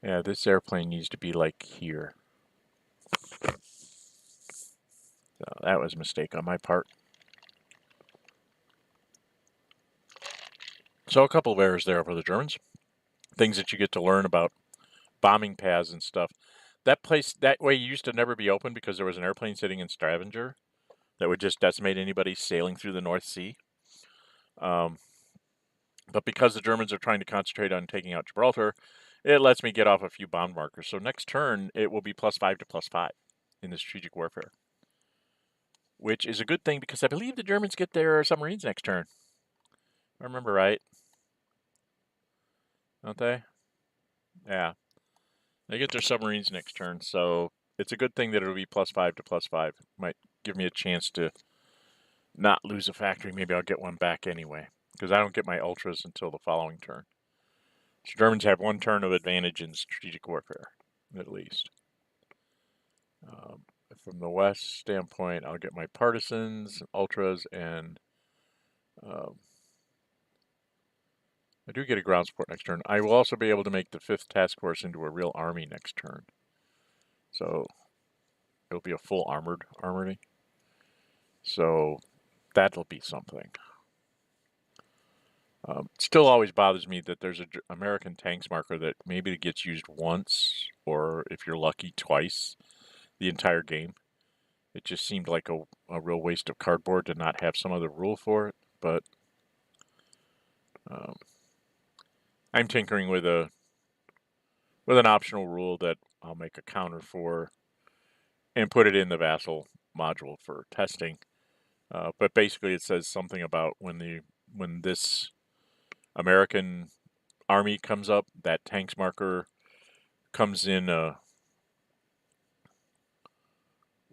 Yeah, this airplane needs to be like here. So that was a mistake on my part. So a couple of errors there for the Germans. Things that you get to learn about bombing paths and stuff. That place, that way used to never be open because there was an airplane sitting in Stavanger that would just decimate anybody sailing through the North Sea. But because the Germans are trying to concentrate on taking out Gibraltar, it lets me get off a few bomb markers. So next turn, it will be +5 to +5 in the strategic warfare, which is a good thing because I believe the Germans get their submarines next turn. If I remember right. Don't they? Yeah. They get their submarines next turn, so it's a good thing that it'll be +5 to +5. Might give me a chance to not lose a factory. Maybe I'll get one back anyway, because I don't get my ultras until the following turn. So Germans have one turn of advantage in strategic warfare, at least. From the West standpoint, I'll get my partisans, ultras, and I do get a ground support next turn. I will also be able to make the 5th task force into a real army next turn. So it'll be a full armored armory. So that'll be something. Still always bothers me that there's an American tanks marker that maybe it gets used once, or if you're lucky, twice the entire game. It just seemed like a real waste of cardboard to not have some other rule for it, but I'm tinkering with an optional rule that I'll make a counter for and put it in the Vassal module for testing. But basically, it says something about when this American army comes up, that tanks marker comes in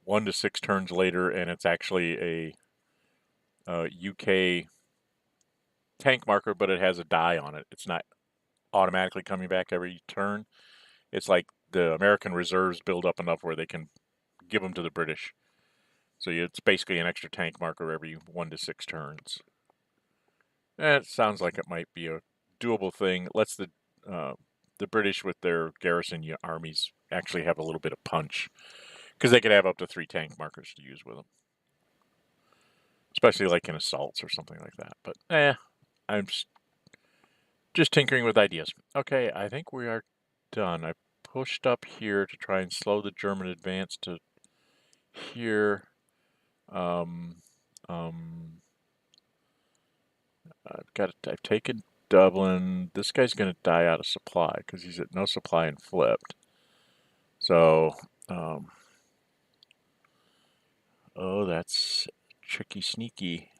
1 to 6 turns later, and it's actually a UK tank marker, but it has a die on it. It's not automatically coming back every turn. It's like the American reserves build up enough where they can give them to the British. So it's basically an extra tank marker every 1 to 6 turns. It sounds like it might be a doable thing. It lets the British with their garrison armies actually have a little bit of punch, because they could have up to 3 tank markers to use with them, especially like in assaults or something like that. But I'm just tinkering with ideas. Okay, I think we are done. I pushed up here to try and slow the German advance to here. I've taken Dublin. This guy's going to die out of supply because he's at no supply and flipped. So, oh, that's tricky, sneaky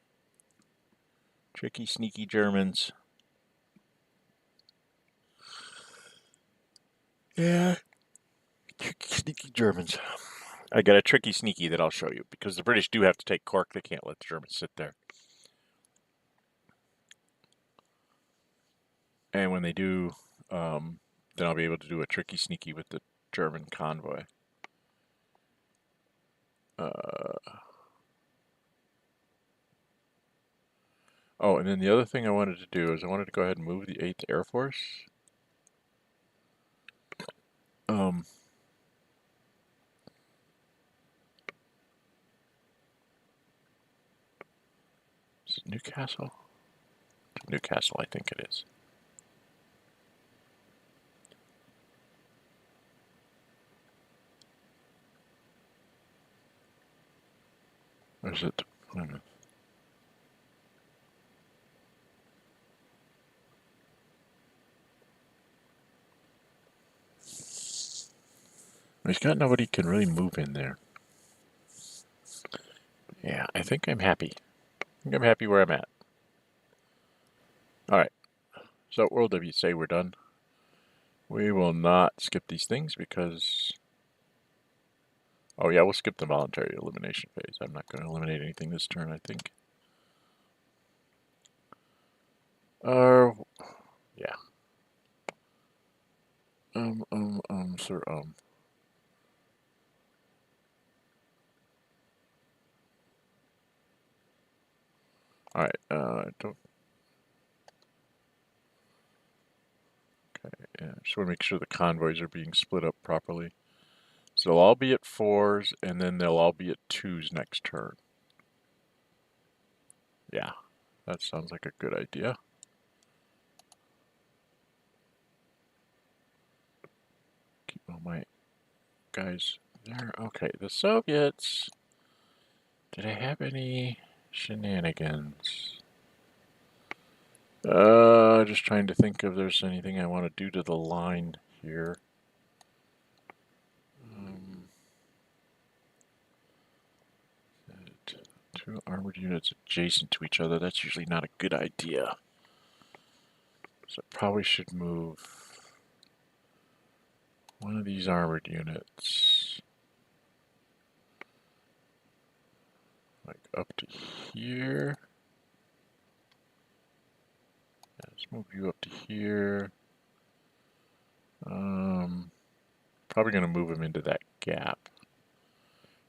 Germans. Yeah, tricky, sneaky Germans. I got a tricky, sneaky that I'll show you, because the British do have to take Cork. They can't let the Germans sit there. And when they do, then I'll be able to do a tricky sneaky with the German convoy. Oh, and then the other thing I wanted to do is I wanted to go ahead and move the 8th Air Force. Is it Newcastle? Newcastle, I think it is. Or is it? I don't know. He's got nobody can really move in there. Yeah, I think I'm happy. I think I'm happy where I'm at. Alright, so World W say we're done. We will not skip these things because... Oh yeah, we'll skip the voluntary elimination phase. I'm not going to eliminate anything this turn, I think. Yeah. Sir, Alright, don't... Okay, yeah, just want to make sure the convoys are being split up properly. So they'll all be at 4s, and then they'll all be at 2s next turn. Yeah, that sounds like a good idea. Keep all my guys there. Okay, the Soviets... Did I have any shenanigans? Just trying to think if there's anything I want to do to the line here. Two armored units adjacent to each other, that's usually not a good idea. So I probably should move one of these armored units like up to here. Yeah, let's move you up to here. Probably going to move him into that gap.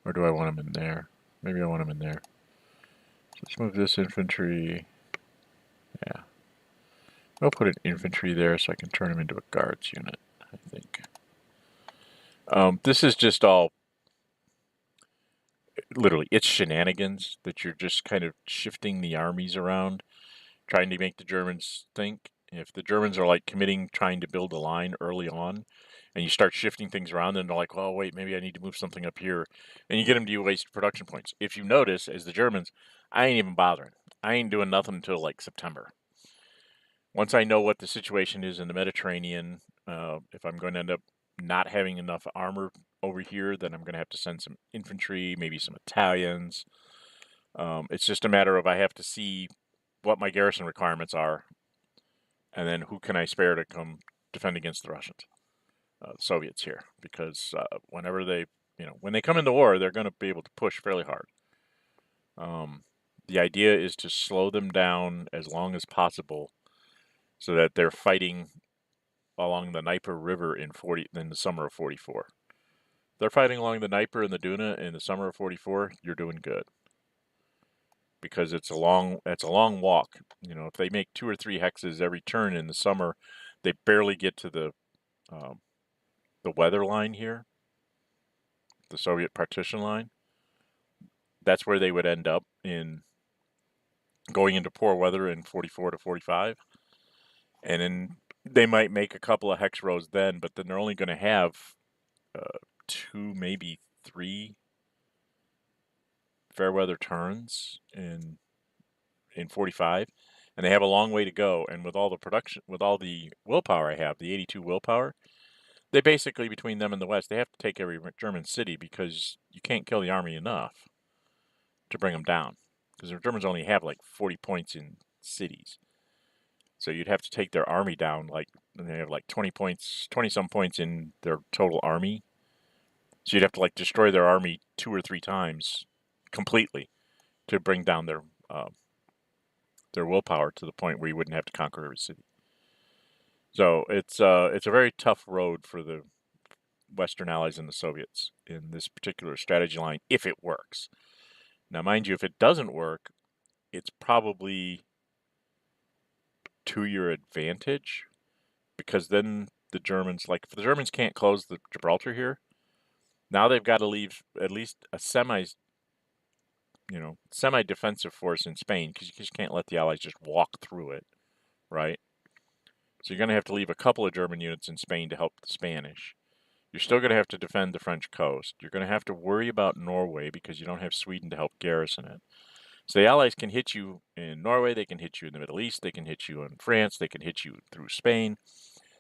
Or do I want him in there? Maybe I want him in there. So let's move this infantry. Yeah. I'll put an infantry there so I can turn him into a guards unit, I think. This is just all, literally, it's shenanigans that you're just kind of shifting the armies around, trying to make the Germans think. If the Germans are like committing, trying to build a line early on, and you start shifting things around, then they're like, oh, wait, maybe I need to move something up here. And you get them to waste production points. If you notice, as the Germans, I ain't even bothering. I ain't doing nothing until like September. Once I know what the situation is in the Mediterranean, if I'm going to end up not having enough armor over here, then I'm going to have to send some infantry, maybe some Italians. It's just a matter of I have to see what my garrison requirements are, and then who can I spare to come defend against the Russians, the Soviets here, because whenever they, when they come into war, they're going to be able to push fairly hard. The idea is to slow them down as long as possible, so that they're fighting along the Dnieper River in the summer of '44. They're fighting along the Dnieper and the Duna in the summer of '44. You're doing good, because it's a long walk. If they make 2 or 3 hexes every turn in the summer, they barely get to the weather line here, the Soviet partition line. That's where they would end up in going into poor weather in '44 to '45, and then they might make a couple of hex rows then, but then they're only going to have 2, maybe 3 fair weather turns in '45, and they have a long way to go. And with all the willpower I have, the 82 willpower, they basically, between them and the West, they have to take every German city, because you can't kill the army enough to bring them down, because the Germans only have like 40 points in cities. So you'd have to take their army down, they have like 20 some points in their total army. So you'd have to like destroy their army 2 or 3 times completely to bring down their willpower to the point where you wouldn't have to conquer every city. So it's a very tough road for the Western Allies and the Soviets in this particular strategy line, if it works. Now, mind you, if it doesn't work, it's probably to your advantage, because then the Germans, like, if the Germans can't close the Gibraltar here, now they've got to leave at least a semi-defensive force in Spain, because you just can't let the Allies just walk through it, right? So you're going to have to leave a couple of German units in Spain to help the Spanish. You're still going to have to defend the French coast. You're going to have to worry about Norway because you don't have Sweden to help garrison it. So the Allies can hit you in Norway, they can hit you in the Middle East, they can hit you in France, they can hit you through Spain.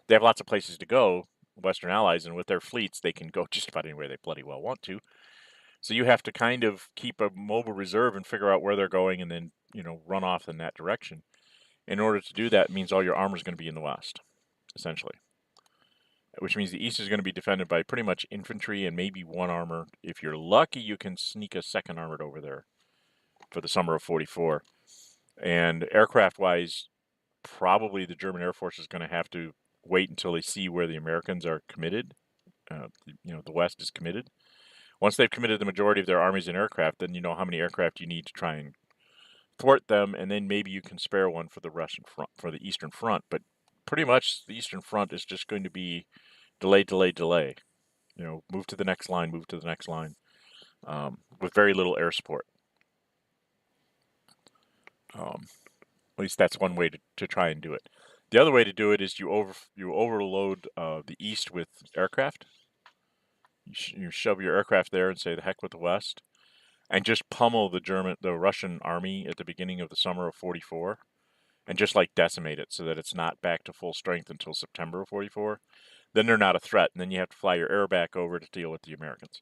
They have lots of places to go, Western Allies, and with their fleets, they can go just about anywhere they bloody well want to. So you have to kind of keep a mobile reserve and figure out where they're going and then, run off in that direction. In order to do that, it means all your armor is going to be in the west, essentially. Which means the east is going to be defended by pretty much infantry and maybe one armor. If you're lucky, you can sneak a second armored over there for the summer of 44. And aircraft-wise, probably the German Air Force is going to have to wait until they see where the Americans are committed. The West is committed. Once they've committed the majority of their armies in aircraft, then you know how many aircraft you need to try and thwart them, and then maybe you can spare one for the Russian front, for the Eastern Front. But pretty much the Eastern Front is just going to be delay, delay, delay. Move to the next line, move to the next line, with very little air support. At least that's one way to try and do it. The other way to do it is you overload the East with aircraft. You shove your aircraft there and say the heck with the West, and just pummel the Russian army at the beginning of the summer of 44, and just like decimate it so that it's not back to full strength until September of 44. Then they're not a threat, and then you have to fly your air back over to deal with the Americans.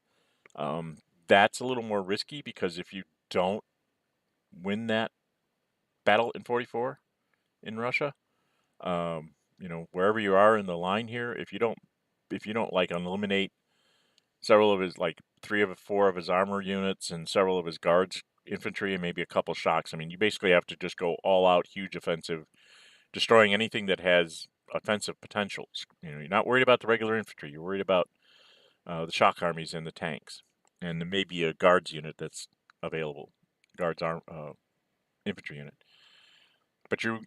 That's a little more risky because if you don't win that battle in 44 in Russia, wherever you are in the line here, if you don't like eliminate several of his, like 4 of his armor units and several of his guards infantry and maybe a couple shocks, I mean, you basically have to just go all out, huge offensive, destroying anything that has offensive potentials. You're not worried about the regular infantry. You're worried about the shock armies and the tanks, and maybe a guards unit that's available, infantry unit. But you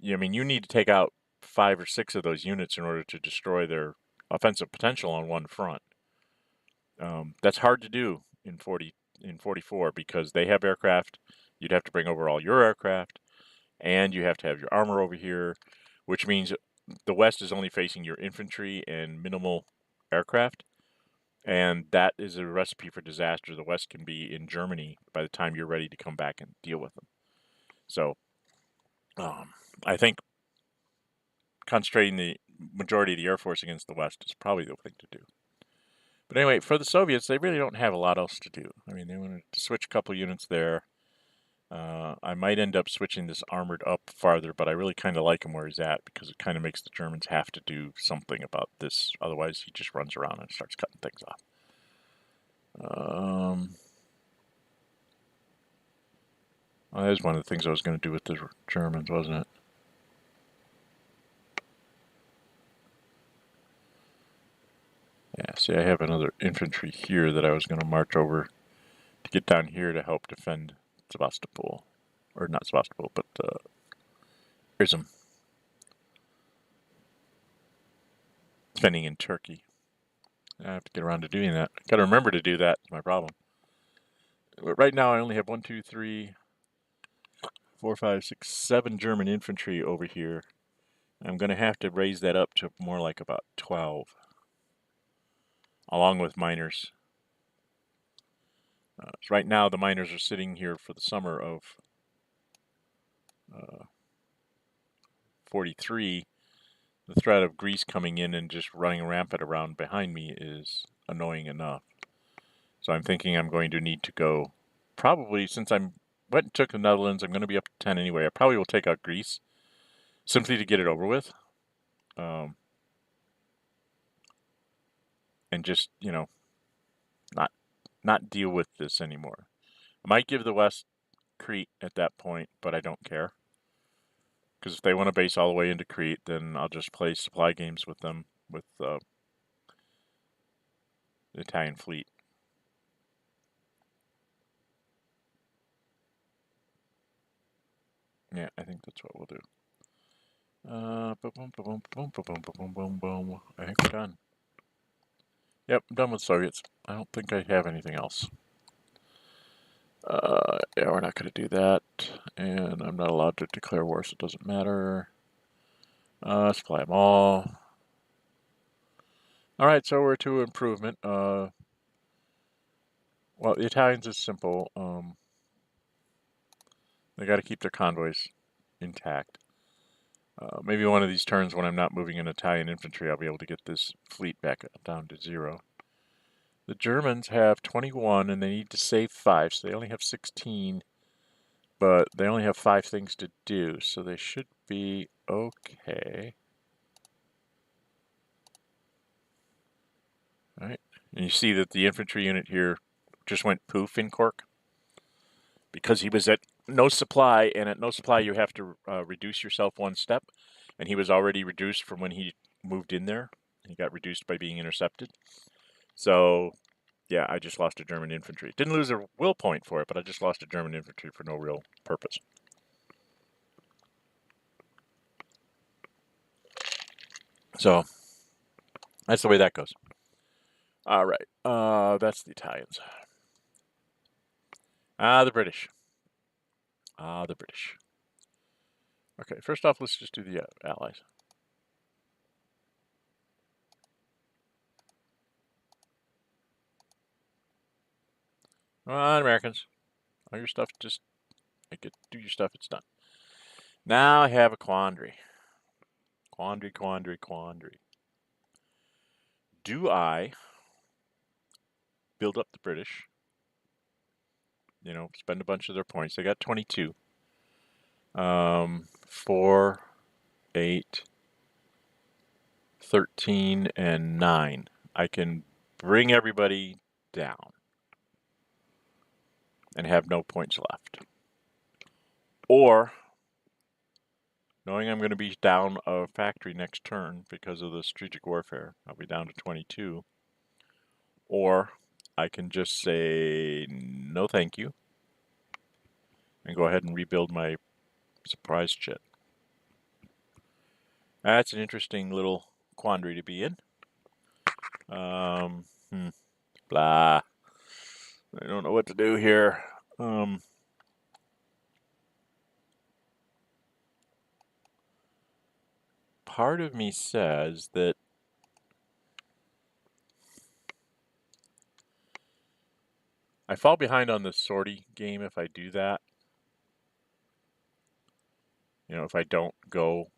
need to take out 5 or 6 of those units in order to destroy their offensive potential on one front. That's hard to do in 44 because they have aircraft. You'd have to bring over all your aircraft, and you have to have your armor over here, which means the West is only facing your infantry and minimal aircraft, and that is a recipe for disaster. The West can be in Germany by the time you're ready to come back and deal with them. So I think concentrating the majority of the Air Force against the West is probably the thing to do. But anyway, for the Soviets, they really don't have a lot else to do. I mean, they wanted to switch a couple units there. I might end up switching this armored up farther, but I really kind of like him where he's at because it kind of makes the Germans have to do something about this. Otherwise, he just runs around and starts cutting things off. Well, that was one of the things I was going to do with the Germans, wasn't it? Yeah, see, I have another infantry here that I was going to march over to get down here to help defend Sevastopol. Or not Sevastopol, but Irzum. Defending in Turkey. I have to get around to doing that. I gotta remember to do that, it's my problem. But right now I only have 1, 2, 3, 4, 5, 6, 7 German infantry over here. I'm going to have to raise that up to more like about 12, along with miners. So right now the miners are sitting here for the summer of 43. The threat of Greece coming in and just running rampant around behind me is annoying enough. So I'm thinking I'm going to need to go, probably, since I went and took the Netherlands, I'm going to be up to 10 anyway. I probably will take out Greece, simply to get it over with. And just, not deal with this anymore. I might give the West Crete at that point, but I don't care. Because if they want to base all the way into Crete, then I'll just play supply games with them, with the Italian fleet. Yeah, I think that's what we'll do. Boom, boom, boom, boom, boom, boom, boom, boom. I think we're done. Yep, I'm done with Soviets. I don't think I have anything else. Yeah, we're not going to do that. And I'm not allowed to declare war, so it doesn't matter. Supply them all. Alright, so we're to improvement. Well, the Italians is simple. They got to keep their convoys intact. Maybe one of these turns when I'm not moving in Italian infantry, I'll be able to get this fleet back down to 0. The Germans have 21 and they need to save 5, so they only have 16. But they only have 5 things to do, so they should be okay. All right, and you see that the infantry unit here just went poof in Cork because he was at no supply, and at no supply you have to reduce yourself 1 step, and he was already reduced from when he moved in there. He got reduced by being intercepted. So, yeah, I just lost a German infantry. Didn't lose a will point for it, but I just lost a German infantry for no real purpose. So, that's the way that goes. All right, that's the Italians. The British. The British. Okay, first off, let's just do the Allies. Come on, Americans. All your stuff, just do your stuff, it's done. Now I have a quandary. Quandary. Do I build up the British? You know, spend a bunch of their points. They got 22. 4, 8, 13, and 9. I can bring everybody down and have no points left. Or, knowing I'm going to be down a factory next turn because of the strategic warfare, I'll be down to 22. Or I can just say no thank you and go ahead and rebuild my surprise jet. That's an interesting little quandary to be in. Blah. I don't know what to do here. Part of me says that I fall behind on the sortie game if I do that. You know, if I don't go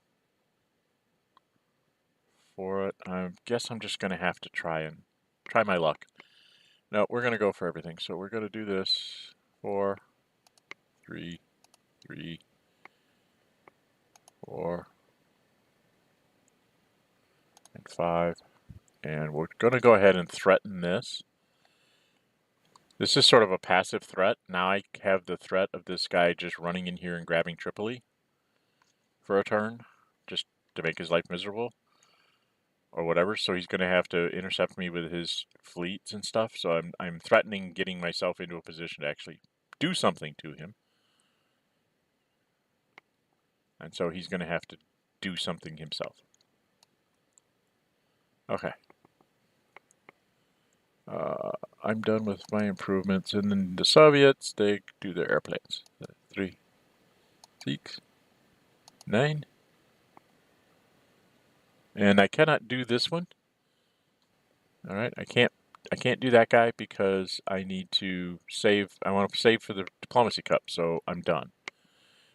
for it, I guess I'm just going to have to try my luck. No, we're going to go for everything. So we're going to do this 4, 3, 3, 4, and 5. And we're going to go ahead and threaten this. This is sort of a passive threat. Now I have the threat of this guy just running in here and grabbing Tripoli for a turn, just to make his life miserable or whatever. So he's going to have to intercept me with his fleets and stuff. So I'm threatening getting myself into a position to actually do something to him. And so he's going to have to do something himself. Okay. I'm done with my improvements. And then the Soviets, they do their airplanes. 3, 6, 9. And I cannot do this one. All right, I can't do that guy because I need to save. I want to save for the Diplomacy Cup, so I'm done.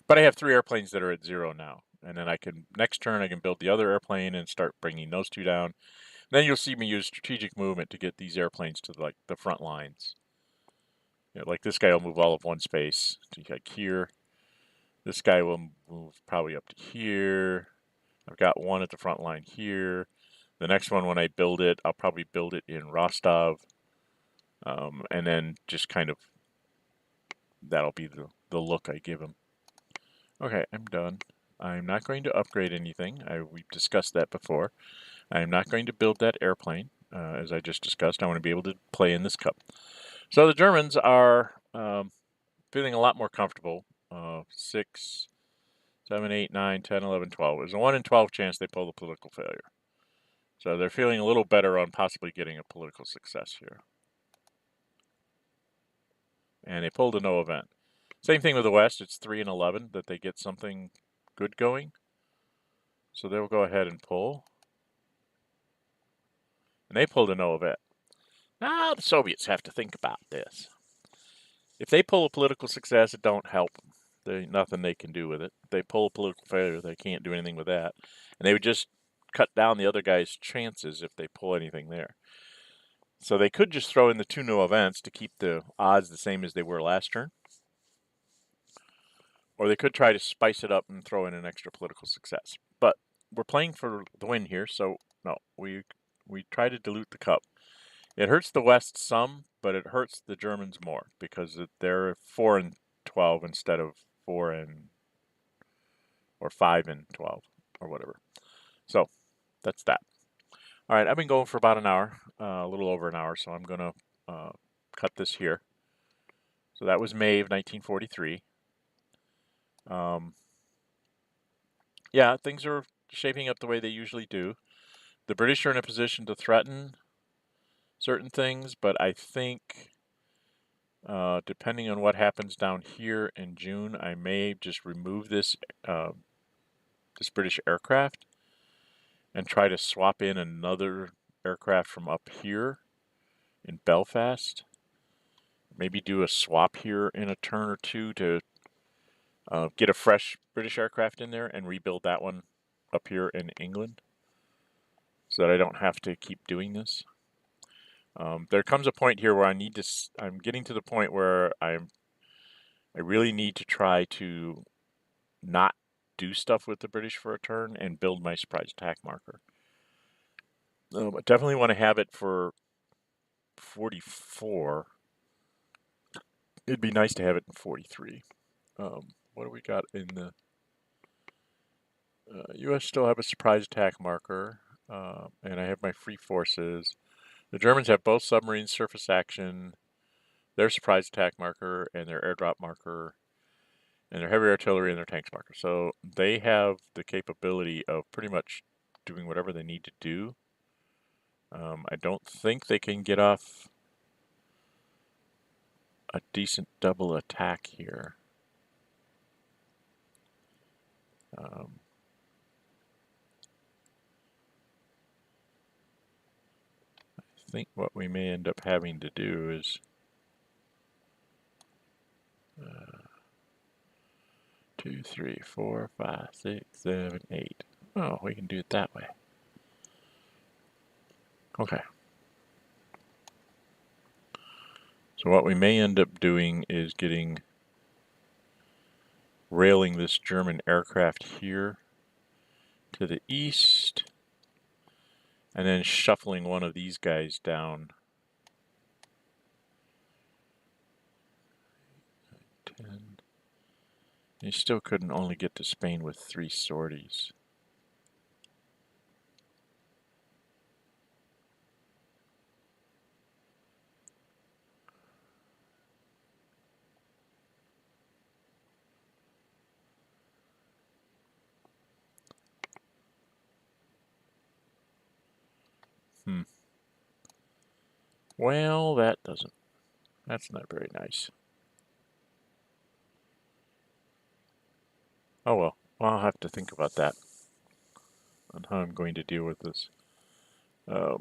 But I have 3 airplanes that are at 0 now. And then I can, next turn, I can build the other airplane and start bringing those 2 down. Then you'll see me use strategic movement to get these airplanes to like the front lines. You know, like this guy will move all of 1 space to like here. This guy will move probably up to here. I've got 1 at the front line here. The next one, when I build it, I'll probably build it in Rostov. And then just kind of, that'll be the look I give him. Okay, I'm done. I'm not going to upgrade anything. We've discussed that before. I'm not going to build that airplane, as I just discussed. I want to be able to play in this cup. So the Germans are feeling a lot more comfortable. 6, 7, 8, 9, 10, 11, 12. There's a 1 in 12 chance they pull the political failure. So they're feeling a little better on possibly getting a political success here. And they pulled a no event. Same thing with the West. It's 3 and 11 that they get something good going. So they'll go ahead and pull. And they pulled a no event. Now the Soviets have to think about this. If they pull a political success, it don't help them. There's nothing they can do with it. If they pull a political failure, they can't do anything with that. And they would just cut down the other guy's chances if they pull anything there. So they could just throw in the 2 no events to keep the odds the same as they were last turn. Or they could try to spice it up and throw in an extra political success. But we're playing for the win here, so no, we try to dilute the cup. It hurts the West some, but it hurts the Germans more because they're 4 and 12 instead of 4 and or 5 and 12 or whatever. So that's that. All right, I've been going for about an hour, a little over an hour, so I'm going to cut this here. So that was May of 1943. Yeah, things are shaping up the way they usually do. The British are in a position to threaten certain things, but I think depending on what happens down here in June, I may just remove this this British aircraft and try to swap in another aircraft from up here in Belfast. Maybe do a swap here in a turn or two to get a fresh British aircraft in there and rebuild that one up here in England so that I don't have to keep doing this. There comes a point here where I'm getting to the point where I really need to try to not do stuff with the British for a turn and build my surprise attack marker. I definitely want to have it for 44. It'd be nice to have it in 43. What do we got in the U.S. still have a surprise attack marker, and I have my free forces. The Germans have both submarine surface action, their surprise attack marker, and their airdrop marker, and their heavy artillery and their tanks marker. So they have the capability of pretty much doing whatever they need to do. I don't think they can get off a decent double attack here. I think what we may end up having to do is 2, 3, 4, 5, 6, 7, 8. Oh, we can do it that way. Okay. So what we may end up doing is railing this German aircraft here to the east, and then shuffling one of these guys down. 10. You still couldn't only get to Spain with 3 sorties. Well, that's not very nice. Oh well, I'll have to think about that on how I'm going to deal with this. I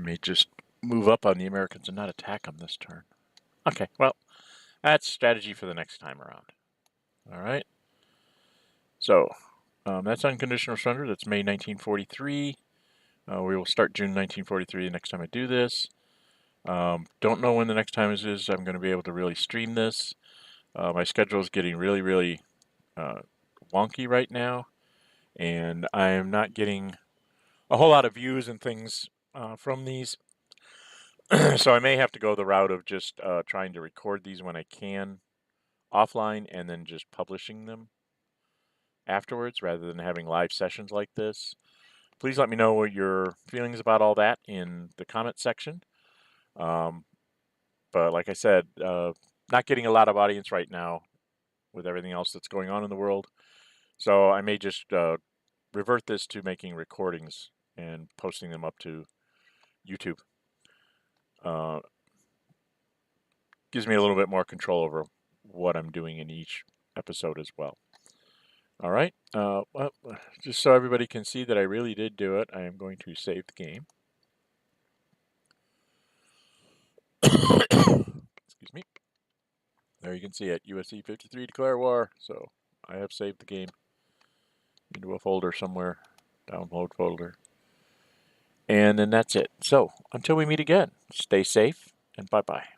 may just move up on the Americans and not attack them this turn. Okay, well, that's strategy for the next time around. All right. So, that's Unconditional Surrender. That's May 1943. We will start June 1943 the next time I do this. Don't know when the next time is I'm going to be able to really stream this. My schedule is getting really, really wonky right now, and I am not getting a whole lot of views and things from these. So I may have to go the route of just trying to record these when I can offline and then just publishing them afterwards rather than having live sessions like this. Please let me know what your feelings about all that in the comment section. But like I said, not getting a lot of audience right now with everything else that's going on in the world. So I may just revert this to making recordings and posting them up to YouTube. Gives me a little bit more control over what I'm doing in each episode as well. All right. Well, just so everybody can see that I really did do it, I am going to save the game. Excuse me. There you can see it. USC 53 declare war. So I have saved the game into a folder somewhere, download folder. And then that's it. So until we meet again, stay safe and bye-bye.